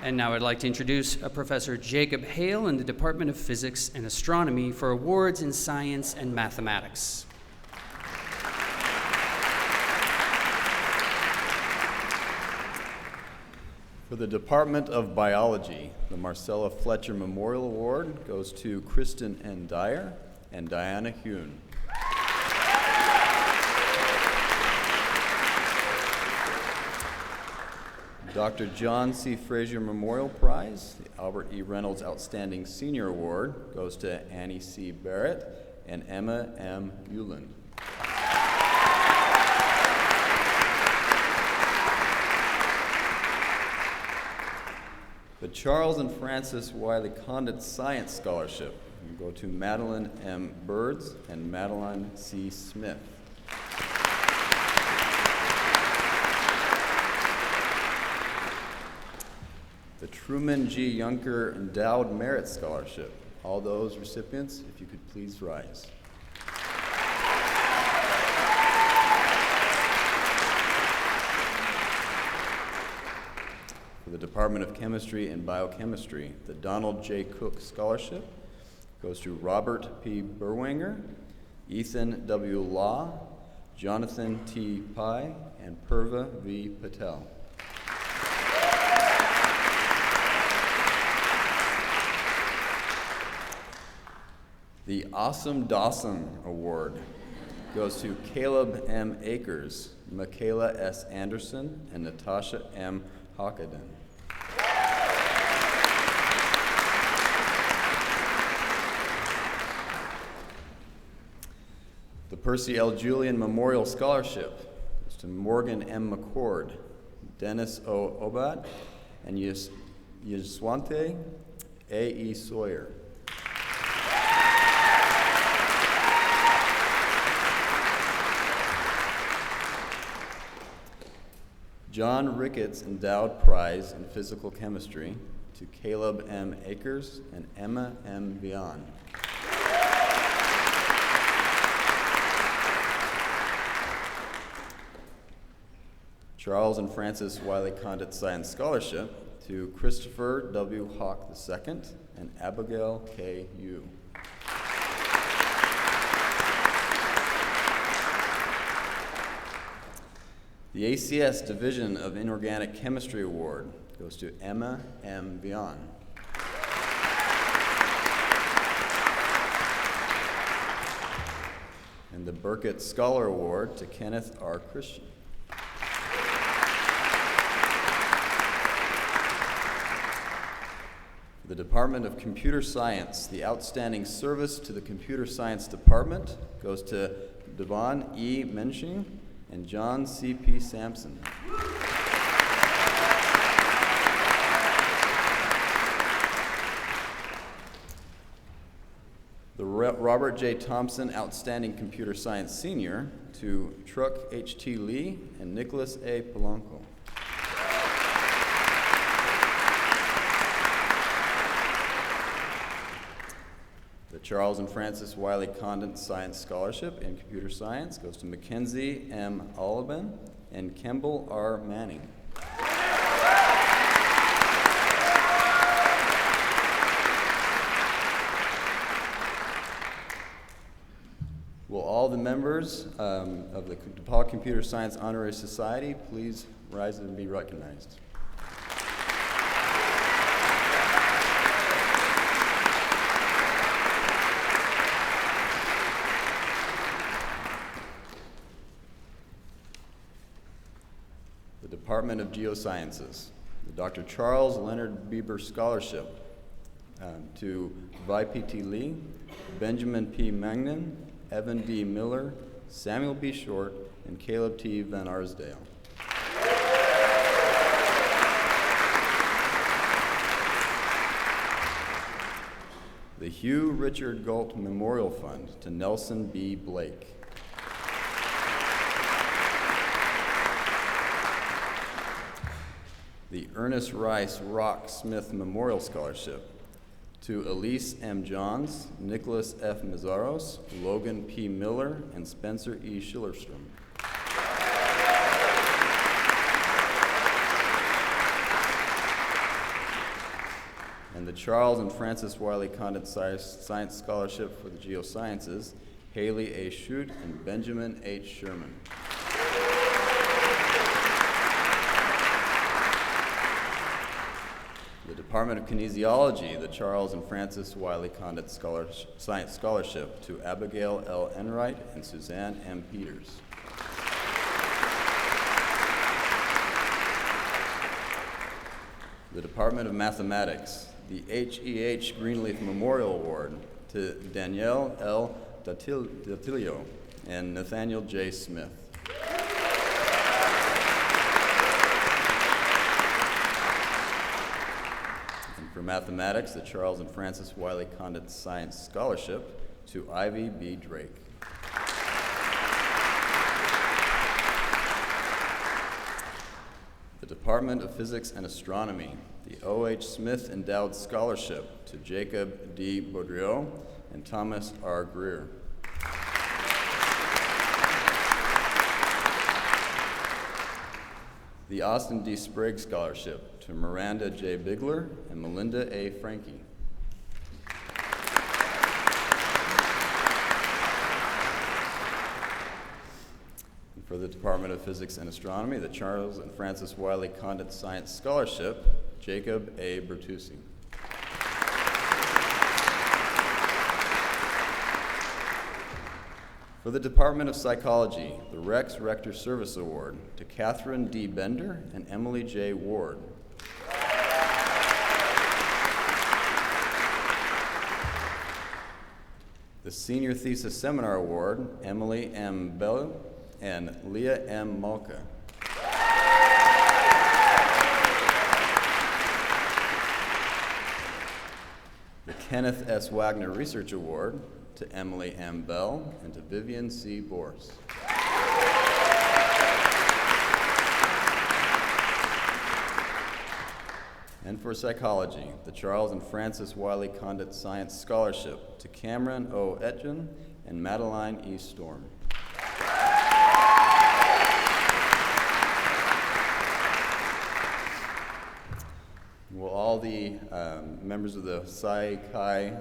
And now I'd like to introduce Professor Jacob Hale in the Department of Physics and Astronomy for awards in science and mathematics. For the Department of Biology, the Marcella Fletcher Memorial Award goes to Kristen N. Dyer and Diana Hune. Dr. John C. Frazier Memorial Prize, the Albert E. Reynolds Outstanding Senior Award goes to Annie C. Barrett and Emma M. Euland. The Charles and Frances Wiley Condit Science Scholarship will go to Madeline M. Birds and Madeline C. Smith. The Truman G. Yunker Endowed Merit Scholarship. All those recipients, if you could please rise. For the Department of Chemistry and Biochemistry, the Donald J. Cook Scholarship goes to Robert P. Berwanger, Ethan W. Law, Jonathan T. Pai, and Purva V. Patel. The Awesome Dawson Award goes to Caleb M. Akers, Michaela S. Anderson, and Natasha M. Hockaden. The Percy L. Julian Memorial Scholarship goes to Morgan M. McCord, Dennis O. Obad, and Yaswante A. E. Sawyer. John Ricketts Endowed Prize in Physical Chemistry to Caleb M. Akers and Emma M. Vian. Charles and Frances Wiley Condit Science Scholarship to Christopher W. Hawk II and Abigail K. Yu. The ACS Division of Inorganic Chemistry Award goes to Emma M. Vian. And the Burkitt Scholar Award to Kenneth R. Christian. The Department of Computer Science, the Outstanding Service to the Computer Science Department goes to Devon E. Mensching and John C.P. Sampson. The Robert J. Thompson Outstanding Computer Science Senior to Truck H.T. Lee and Nicholas A. Polanco. The Charles and Frances Wiley Condit Science Scholarship in Computer Science goes to Mackenzie M. Oliban and Kemble R. Manning. Will all the members of the DePauw Computer Science Honorary Society please rise and be recognized? Department of Geosciences, the Dr. Charles Leonard Bieber Scholarship to Vi P.T. Lee, Benjamin P. Magnan, Evan D. Miller, Samuel B. Short, and Caleb T. Van Arsdale. The Hugh Richard Galt Memorial Fund to Nelson B. Blake. The Ernest Rice Rock Smith Memorial Scholarship to Elise M. Johns, Nicholas F. Mazaros, Logan P. Miller, and Spencer E. Schillerstrom. And the Charles and Frances Wiley Condit Science Scholarship for the Geosciences, Haley A. Shute and Benjamin H. Sherman. The Department of Kinesiology, the Charles and Frances Wiley Condit Science Scholarship to Abigail L. Enright and Suzanne M. Peters. The Department of Mathematics, the H.E.H. Greenleaf Memorial Award to Danielle L. Datilio and Nathaniel J. Smith. For mathematics, the Charles and Frances Wiley Condit Science Scholarship to Ivy B. Drake. The Department of Physics and Astronomy, the O.H. Smith Endowed Scholarship to Jacob D. Baudriot and Thomas R. Greer. The Austin D. Sprague Scholarship to Miranda J. Bigler and Melinda A. Frankie. And for the Department of Physics and Astronomy, the Charles and Frances Wiley Condit Science Scholarship, Jacob A. Bertucci. For the Department of Psychology, the Rex Rector Service Award to Catherine D. Bender and Emily J. Ward. The Senior Thesis Seminar Award, Emily M. Bell and Leah M. Malka. The Kenneth S. Wagner Research Award to Emily M. Bell and to Vivian C. Bors. And for psychology, the Charles and Frances Wiley Condit Science Scholarship to Cameron O. Etjen and Madeline E. Storm. Will all the members of the Psi Chi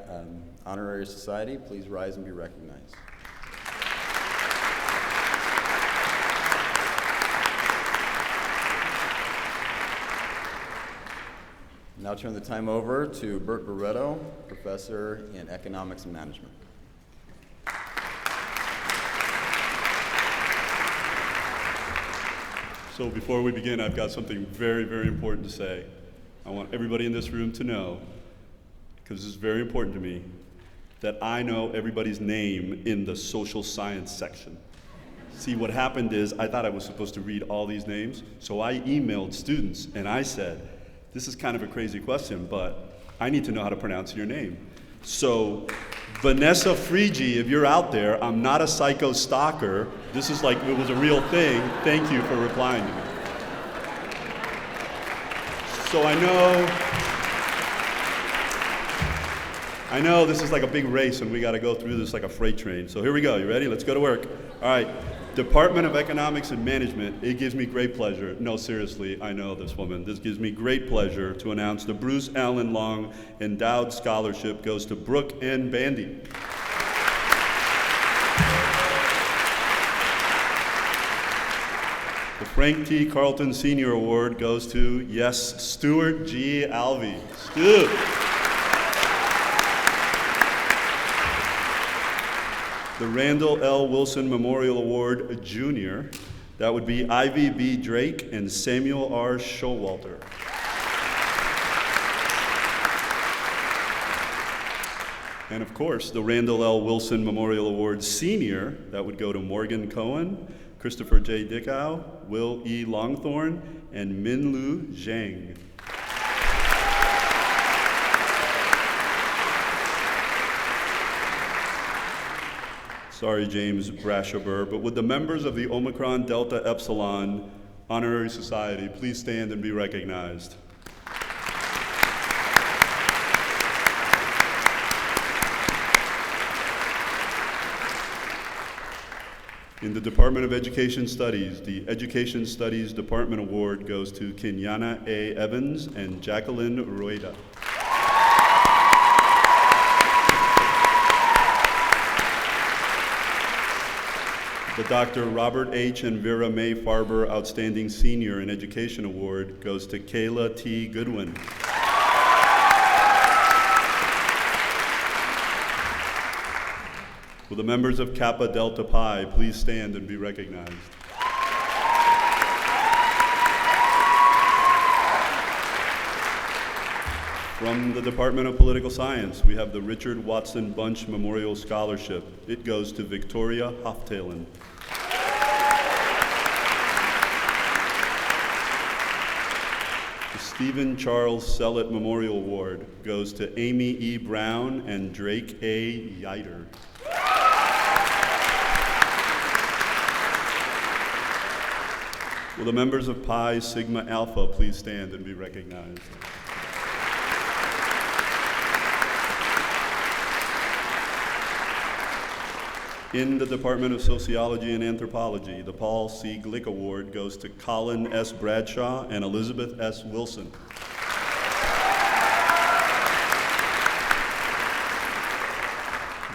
Honorary Society please rise and be recognized? Now turn the time over to Bert Barreto, Professor in Economics and Management. So before we begin, I've got something very, very important to say. I want everybody in this room to know, because this is very important to me, that I know everybody's name in the social science section. See, what happened is I thought I was supposed to read all these names, so I emailed students and I said, this is kind of a crazy question, but I need to know how to pronounce your name. So, Vanessa Frigi, if you're out there, I'm not a psycho stalker. This is like, it was a real thing. Thank you for replying to me. So I know this is like a big race and we got to go through this like a freight train. So here we go. You ready? Let's go to work. All right. Department of Economics and Management, it gives me great pleasure. No, seriously, I know this woman. This gives me great pleasure to announce the Bruce Allen Long Endowed Scholarship goes to Brooke N. Bandy. The Frank T. Carlton Senior Award goes to, yes, Stuart G. Alvey. Stu. The Randall L. Wilson Memorial Award Junior, that would be Ivy B. Drake and Samuel R. Showalter. And of course, the Randall L. Wilson Memorial Award Senior, that would go to Morgan Cohen, Christopher J. DePauw, Will E. Longthorne, and Minlu Zhang. Sorry, James Brashaber, but would the members of the Omicron Delta Epsilon Honorary Society please stand and be recognized? In the Department of Education Studies, the Education Studies Department Award goes to Kenyana A. Evans and Jacqueline Rueda. The Dr. Robert H. and Vera May Farber Outstanding Senior in Education Award goes to Kayla T. Goodwin. Will the members of Kappa Delta Pi please stand and be recognized? From the Department of Political Science, we have the Richard Watson Bunch Memorial Scholarship. It goes to Victoria Hoftalen. The Stephen Charles Sellett Memorial Award goes to Amy E. Brown and Drake A. Yider. Will the members of Pi Sigma Alpha please stand and be recognized? In the Department of Sociology and Anthropology, the Paul C. Glick Award goes to Colin S. Bradshaw and Elizabeth S. Wilson.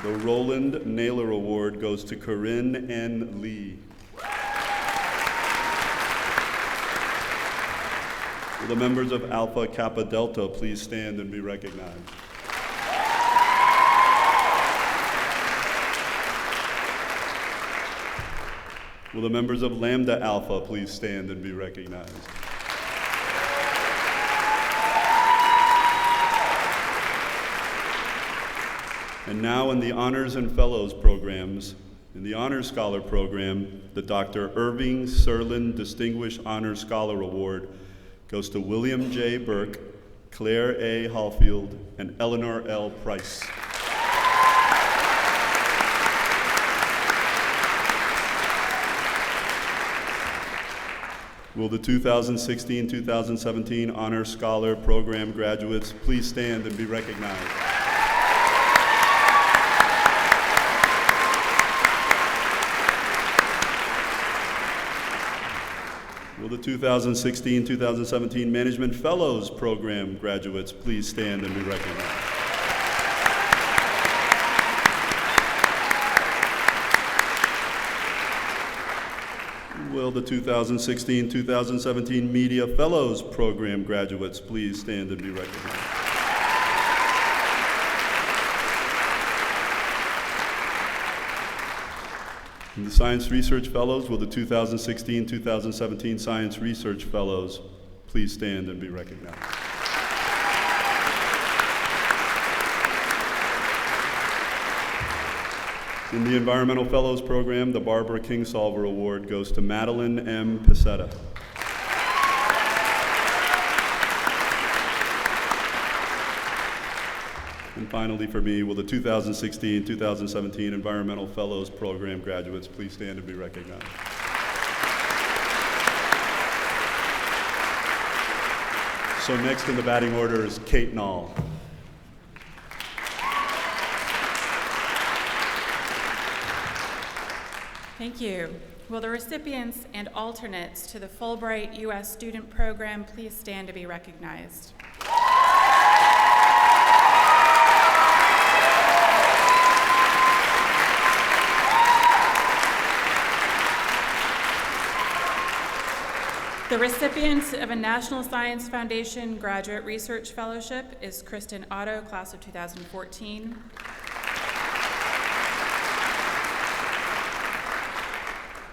The Roland Naylor Award goes to Corinne N. Lee. Will the members of Alpha Kappa Delta please stand and be recognized? Will the members of Lambda Alpha please stand and be recognized? And now in the Honors and Fellows programs, in the Honors Scholar program, the Dr. Irving Serlin Distinguished Honors Scholar Award goes to William J. Burke, Claire A. Hallfield, and Eleanor L. Price. Will the 2016-2017 Honor Scholar Program graduates please stand and be recognized? Will the 2016-2017 Management Fellows Program graduates please stand and be recognized? Will the 2016-2017 Media Fellows Program graduates please stand and be recognized? And the Science Research Fellows, will the 2016-2017 Science Research Fellows please stand and be recognized? In the Environmental Fellows Program, the Barbara Kingsolver Award goes to Madeline M. Pacetta. And finally for me, will the 2016-2017 Environmental Fellows Program graduates please stand and be recognized? So next in the batting order is Kate Nall. Thank you. Will the recipients and alternates to the Fulbright U.S. Student Program please stand to be recognized? The recipient of a National Science Foundation Graduate Research Fellowship is Kristen Otto, class of 2014.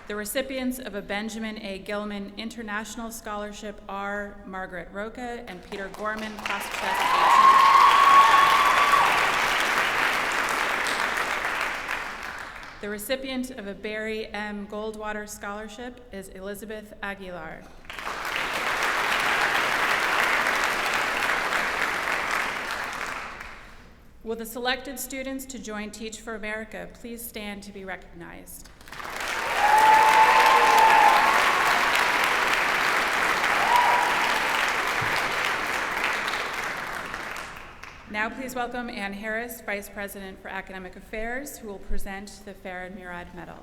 The recipients of a Benjamin A. Gilman International Scholarship are Margaret Roca and Peter Gorman, class of 2018. The recipient of a Barry M. Goldwater Scholarship is Elizabeth Aguilar. Will the selected students to join Teach for America please stand to be recognized? Now please welcome Ann Harris, Vice President for Academic Affairs, who will present the Farad Murad Medal.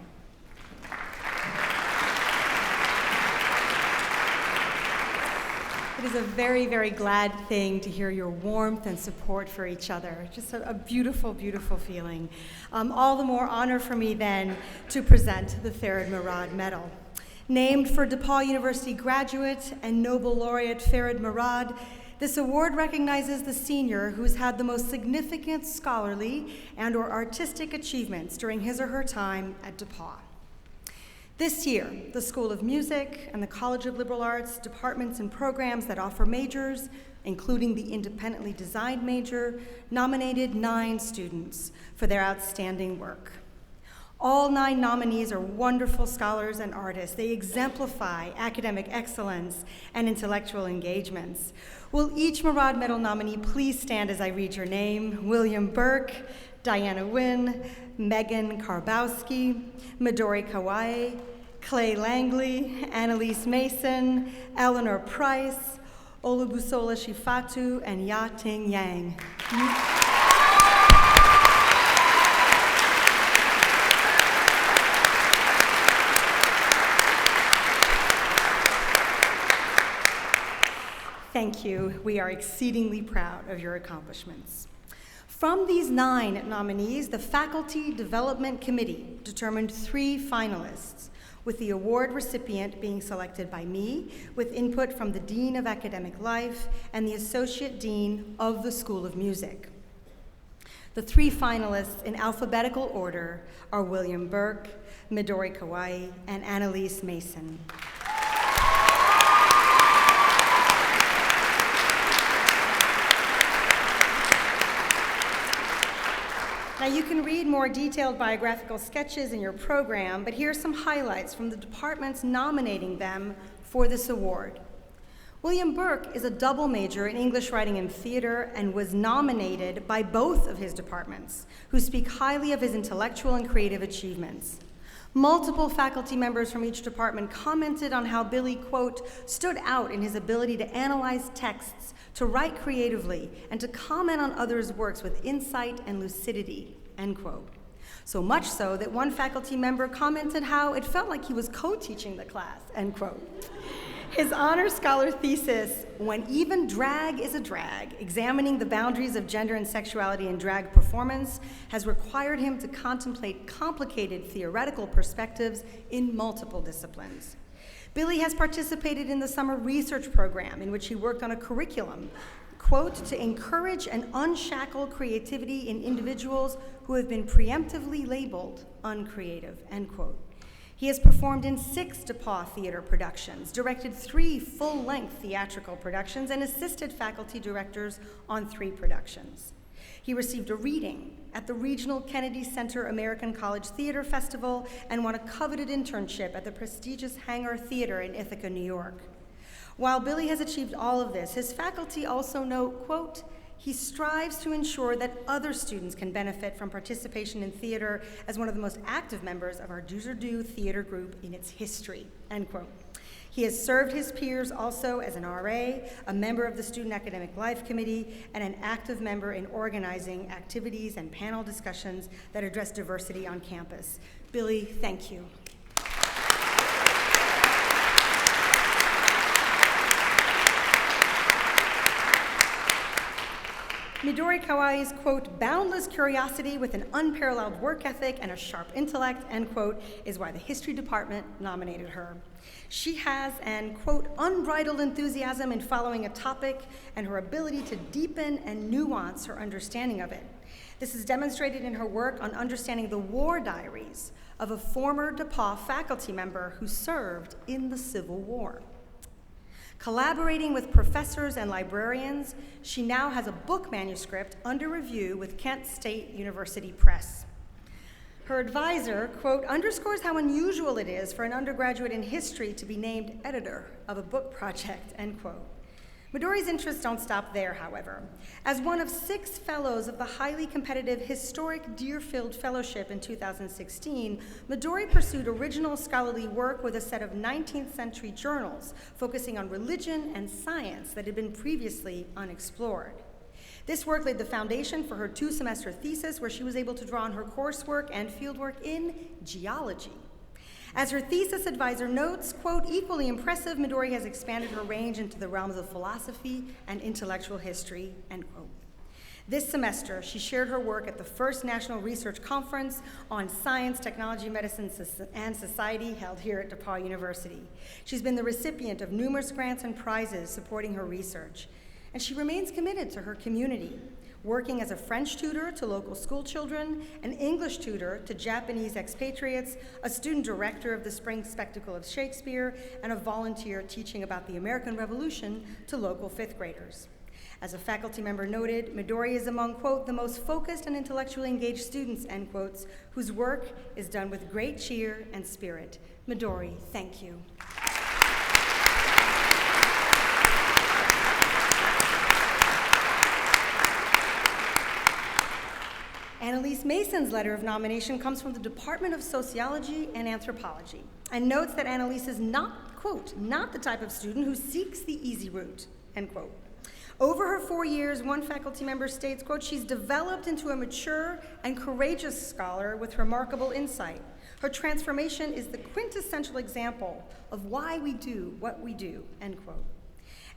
It is a very, very glad thing to hear your warmth and support for each other. Just a beautiful, beautiful feeling. All the more honor for me then to present the Farad Murad Medal. Named for DePauw University graduate and Nobel laureate Farad Murad, this award recognizes the senior who's had the most significant scholarly and/or artistic achievements during his or her time at DePauw. This year, the School of Music and the College of Liberal Arts departments and programs that offer majors, including the independently designed major, nominated 9 students for their outstanding work. All 9 nominees are wonderful scholars and artists. They exemplify academic excellence and intellectual engagements. Will each Murad Medal nominee please stand as I read your name? William Burke, Diana Wynn, Megan Karbowski, Midori Kawai, Clay Langley, Annalise Mason, Eleanor Price, Olubusola Shifatu, and Ya Ting Yang. Thank you. We are exceedingly proud of your accomplishments. From these 9 nominees, the Faculty Development Committee determined 3 finalists, with the award recipient being selected by me, with input from the Dean of Academic Life and the Associate Dean of the School of Music. The 3 finalists in alphabetical order are William Burke, Midori Kawai, and Annalise Mason. Now, you can read more detailed biographical sketches in your program, but here are some highlights from the departments nominating them for this award. William Burke is a double major in English writing and theater and was nominated by both of his departments, who speak highly of his intellectual and creative achievements. Multiple faculty members from each department commented on how Billy, quote, stood out in his ability to analyze texts, to write creatively, and to comment on others' works with insight and lucidity, end quote. So much so that one faculty member commented how it felt like he was co-teaching the class, end quote. His honor scholar thesis, When Even Drag is a Drag, examining the boundaries of gender and sexuality in drag performance, has required him to contemplate complicated theoretical perspectives in multiple disciplines. Billy has participated in the summer research program in which he worked on a curriculum, quote, to encourage and unshackle creativity in individuals who have been preemptively labeled uncreative, end quote. He has performed in 6 DePauw theater productions, directed 3 full-length theatrical productions, and assisted faculty directors on 3 productions. He received a reading at the Regional Kennedy Center American College Theater Festival and won a coveted internship at the prestigious Hangar Theater in Ithaca, New York. While Billy has achieved all of this, his faculty also note, quote, he strives to ensure that other students can benefit from participation in theater as one of the most active members of our Do theater group in its history, end quote. He has served his peers also as an RA, a member of the Student Academic Life Committee, and an active member in organizing activities and panel discussions that address diversity on campus. Billy, thank you. Midori Kawai's, quote, boundless curiosity with an unparalleled work ethic and a sharp intellect, end quote, is why the history department nominated her. She has an, quote, unbridled enthusiasm in following a topic and her ability to deepen and nuance her understanding of it. This is demonstrated in her work on understanding the war diaries of a former DePauw faculty member who served in the Civil War. Collaborating with professors and librarians, she now has a book manuscript under review with Kent State University Press. Her advisor, quote, underscores how unusual it is for an undergraduate in history to be named editor of a book project, end quote. Midori's interests don't stop there, however. As one of 6 fellows of the highly competitive Historic Deerfield Fellowship in 2016, Midori pursued original scholarly work with a set of 19th century journals focusing on religion and science that had been previously unexplored. This work laid the foundation for her 2-semester thesis, where she was able to draw on her coursework and fieldwork in geology. As her thesis advisor notes, quote, equally impressive, Midori has expanded her range into the realms of philosophy and intellectual history, end quote. This semester, she shared her work at the first National Research Conference on Science, Technology, Medicine, and Society held here at DePauw University. She's been the recipient of numerous grants and prizes supporting her research, and she remains committed to her community, working as a French tutor to local school children, an English tutor to Japanese expatriates, a student director of the Spring Spectacle of Shakespeare, and a volunteer teaching about the American Revolution to local 5th graders. As a faculty member noted, Midori is among, quote, the most focused and intellectually engaged students, end quotes, whose work is done with great cheer and spirit. Midori, thank you. Annalise Mason's letter of nomination comes from the Department of Sociology and Anthropology and notes that Annalise is not, quote, not the type of student who seeks the easy route, end quote. Over her 4 years, one faculty member states, quote, she's developed into a mature and courageous scholar with remarkable insight. Her transformation is the quintessential example of why we do what we do, end quote.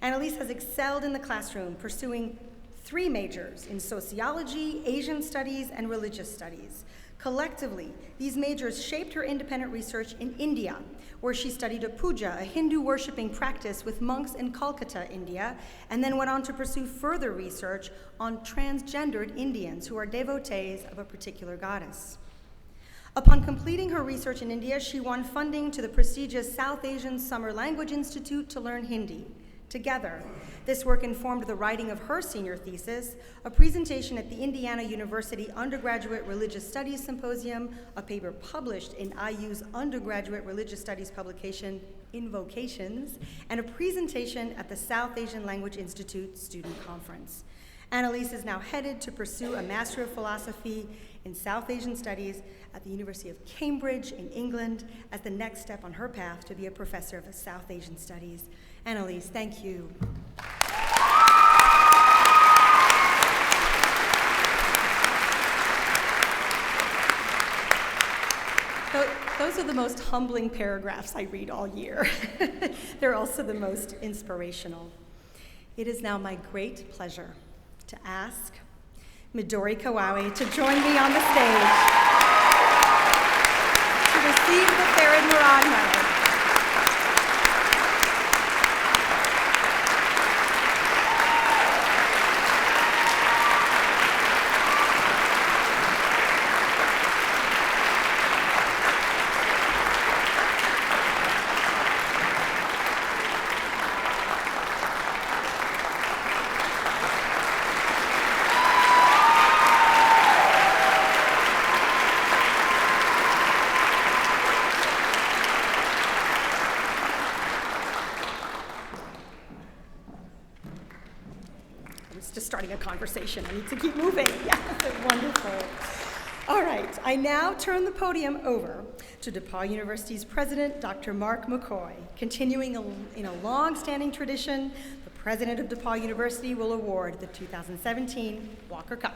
Annalise has excelled in the classroom, pursuing 3 majors in sociology, Asian studies, and religious studies. Collectively, these majors shaped her independent research in India, where she studied a puja, a Hindu worshiping practice with monks in Calcutta, India, and then went on to pursue further research on transgendered Indians who are devotees of a particular goddess. Upon completing her research in India, she won funding to the prestigious South Asian Summer Language Institute to learn Hindi. Together, this work informed the writing of her senior thesis, a presentation at the Indiana University Undergraduate Religious Studies Symposium, a paper published in IU's undergraduate religious studies publication, Invocations, and a presentation at the South Asian Language Institute Student Conference. Annalise is now headed to pursue a Master of Philosophy in South Asian Studies at the University of Cambridge in England as the next step on her path to be a professor of South Asian Studies. Annalise, thank you. Those are the most humbling paragraphs I read all year. They're also the most inspirational. It is now my great pleasure to ask Midori Kawaii to join me on the stage to receive the Farid Murad Medal. Starting a conversation. I need to keep moving. Yeah, wonderful. All right, I now turn the podium over to DePauw University's president, Dr. Mark McCoy. Continuing in a long-standing tradition, the president of DePauw University will award the 2017 Walker Cup.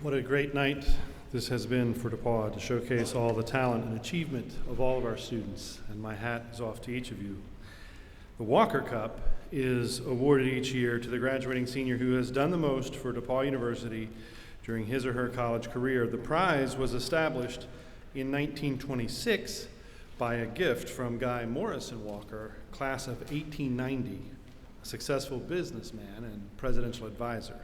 What a great night this has been for DePauw to showcase all the talent and achievement of all of our students, and my hat is off to each of you. The Walker Cup is awarded each year to the graduating senior who has done the most for DePauw University during his or her college career. The prize was established in 1926 by a gift from Guy Morrison Walker, class of 1890, a successful businessman and presidential advisor.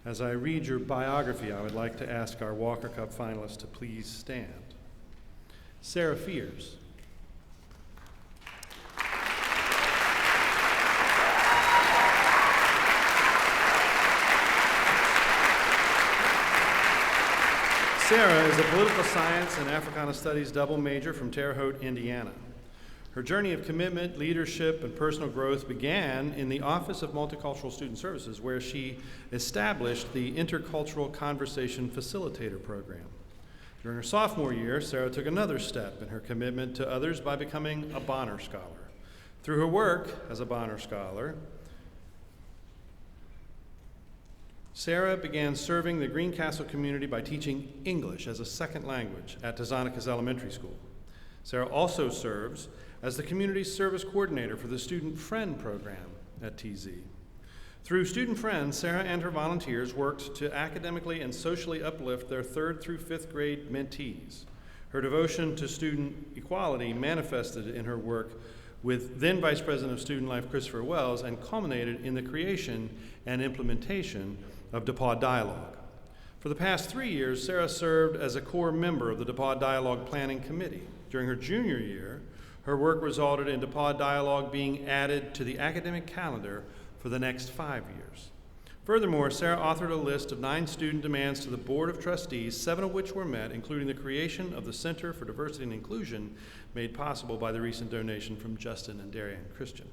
As I read your biography, I would like to ask our Walker Cup finalists to please stand. Sarah Fears. Sarah is a political science and Africana studies double major from Terre Haute, Indiana. Her journey of commitment, leadership, and personal growth began in the Office of Multicultural Student Services, where she established the Intercultural Conversation Facilitator Program. During her sophomore year, Sarah took another step in her commitment to others by becoming a Bonner Scholar. Through her work as a Bonner Scholar, Sarah began serving the Greencastle community by teaching English as a second language at Tezonicus Elementary School. Sarah also serves as the Community Service Coordinator for the Student Friend Program at TZ. Through Student Friends, Sarah and her volunteers worked to academically and socially uplift their 3rd through 5th grade mentees. Her devotion to student equality manifested in her work with then Vice President of Student Life Christopher Wells and culminated in the creation and implementation of DePauw Dialogue. For the past 3 years, Sarah served as a core member of the DePauw Dialogue Planning Committee. During her junior year, her work resulted in DePauw Dialogue being added to the academic calendar for the next 5 years. Furthermore, Sarah authored a list of 9 student demands to the Board of Trustees, 7 of which were met, including the creation of the Center for Diversity and Inclusion, made possible by the recent donation from Justin and Darian Christian.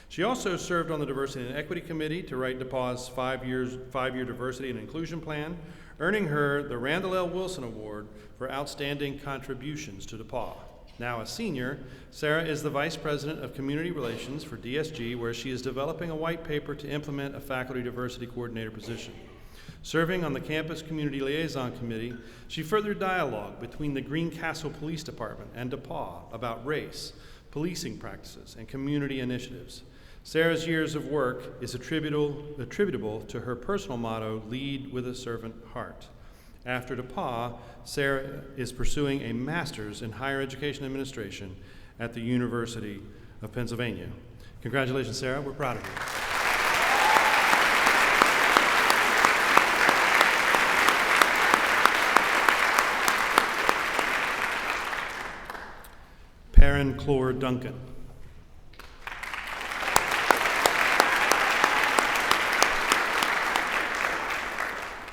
She also served on the Diversity and Equity Committee to write DePauw's 5-year Diversity and Inclusion Plan, earning her the Randall L. Wilson Award for outstanding contributions to DePauw. Now a senior, Sarah is the Vice President of Community Relations for DSG, where she is developing a white paper to implement a faculty diversity coordinator position. Serving on the Campus Community Liaison Committee, she furthered dialogue between the Greencastle Police Department and DePauw about race, policing practices, and community initiatives. Sarah's years of work is attributable to her personal motto, lead with a servant heart. After DePauw, Sarah is pursuing a master's in higher education administration at the University of Pennsylvania. Congratulations, Sarah. We're proud of you. Perrin Clore Duncan.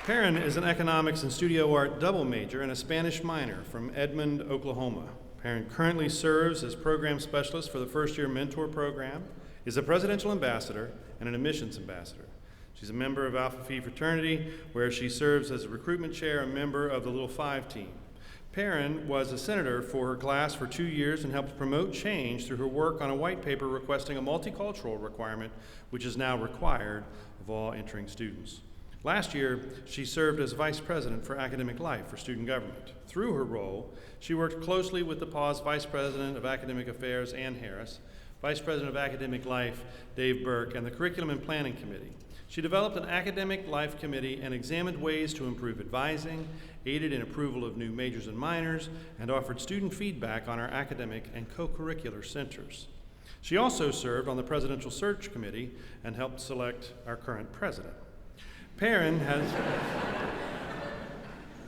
Perrin is an economics and studio art double major and a Spanish minor from Edmond, Oklahoma. Perrin currently serves as program specialist for the first-year mentor program, is a presidential ambassador, and an admissions ambassador. She's a member of Alpha Phi fraternity, where she serves as a recruitment chair and member of the Little Five team. Perrin was a senator for her class for 2 years and helped promote change through her work on a white paper requesting a multicultural requirement, which is now required of all entering students. Last year, she served as Vice President for Academic Life for Student Government. Through her role, she worked closely with DePauw's Vice President of Academic Affairs, Ann Harris, Vice President of Academic Life, Dave Burke, and the Curriculum and Planning Committee. She developed an Academic Life Committee and examined ways to improve advising, aided in approval of new majors and minors, and offered student feedback on our academic and co-curricular centers. She also served on the Presidential Search Committee and helped select our current president. Perrin has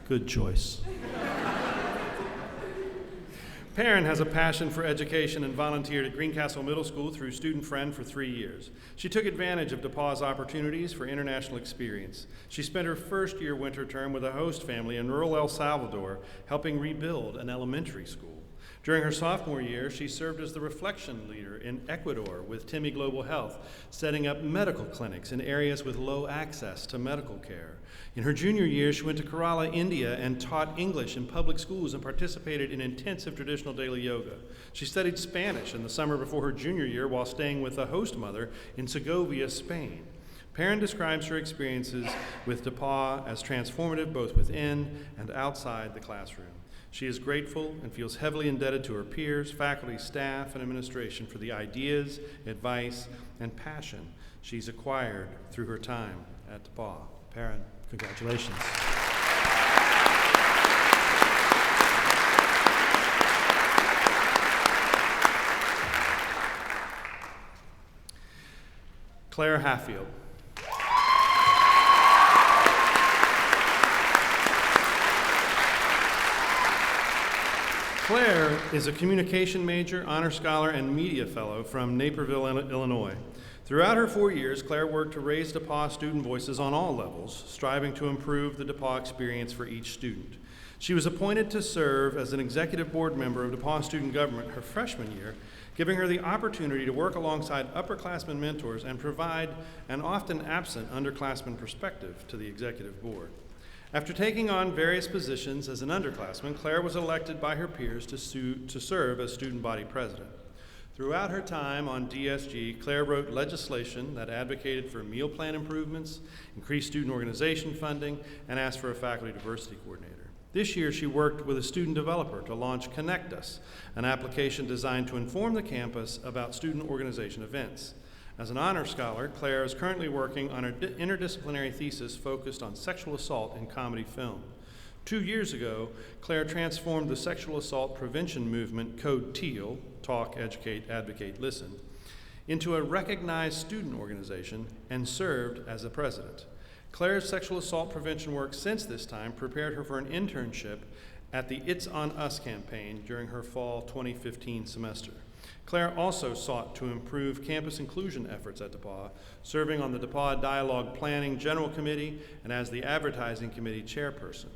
good choice. Perrin has a passion for education and volunteered at Greencastle Middle School through Student Friend for 3 years. She took advantage of DePauw's opportunities for international experience. She spent her first-year winter term with a host family in rural El Salvador, helping rebuild an elementary school. During her sophomore year, she served as the reflection leader in Ecuador with Timmy Global Health, setting up medical clinics in areas with low access to medical care. In her junior year, she went to Kerala, India, and taught English in public schools and participated in intensive traditional daily yoga. She studied Spanish in the summer before her junior year while staying with a host mother in Segovia, Spain. Perrin describes her experiences with DePauw as transformative both within and outside the classroom. She is grateful and feels heavily indebted to her peers, faculty, staff, and administration for the ideas, advice, and passion she's acquired through her time at DePauw. Perrin, congratulations. Claire Hatfield. Claire is a communication major, honor scholar, and media fellow from Naperville, Illinois. Throughout her 4 years, Claire worked to raise DePauw student voices on all levels, striving to improve the DePauw experience for each student. She was appointed to serve as an executive board member of DePauw Student Government her freshman year, giving her the opportunity to work alongside upperclassmen mentors and provide an often absent underclassman perspective to the executive board. After taking on various positions as an underclassman, Claire was elected by her peers to serve as student body president. Throughout her time on DSG, Claire wrote legislation that advocated for meal plan improvements, increased student organization funding, and asked for a faculty diversity coordinator. This year, she worked with a student developer to launch Connect Us, an application designed to inform the campus about student organization events. As an honor scholar, Claire is currently working on an interdisciplinary thesis focused on sexual assault in comedy film. 2 years ago, Claire transformed the sexual assault prevention movement, Code Teal, Talk, Educate, Advocate, Listen, into a recognized student organization and served as a president. Claire's sexual assault prevention work since this time prepared her for an internship at the It's On Us campaign during her fall 2015 semester. Claire also sought to improve campus inclusion efforts at DePauw, serving on the DePauw Dialogue Planning General Committee and as the Advertising Committee chairperson.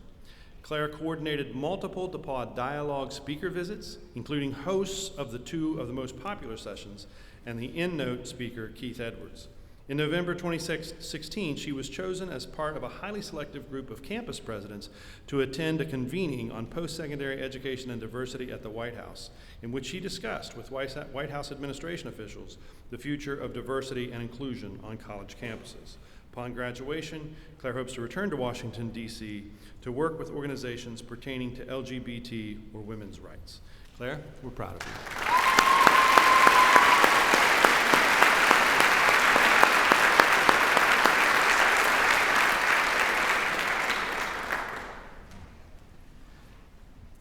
Claire coordinated multiple DePauw Dialogue speaker visits, including hosts of two of the most popular sessions and the EndNote speaker, Keith Edwards. In November 2016, she was chosen as part of a highly selective group of campus presidents to attend a convening on post-secondary education and diversity at the White House, in which she discussed with White House administration officials the future of diversity and inclusion on college campuses. Upon graduation, Claire hopes to return to Washington, D.C. to work with organizations pertaining to LGBT or women's rights. Claire, we're proud of you.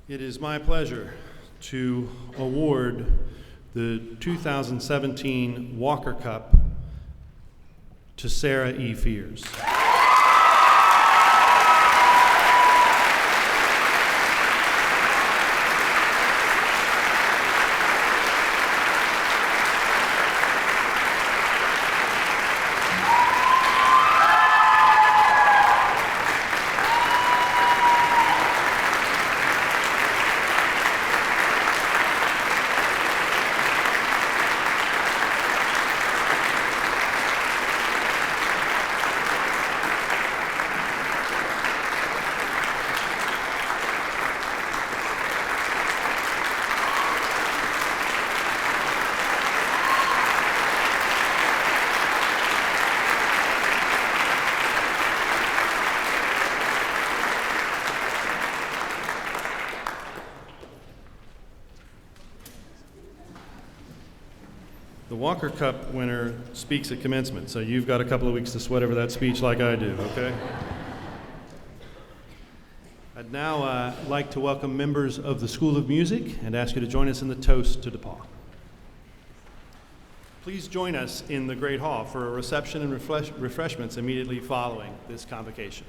It is my pleasure to award the 2017 Walker Cup to Sarah E. Fears. The Walker Cup winner speaks at commencement, so you've got a couple of weeks to sweat over that speech like I do, okay? I'd now like to welcome members of the School of Music and ask you to join us in the toast to DePauw. Please join us in the Great Hall for a reception and refreshments immediately following this convocation.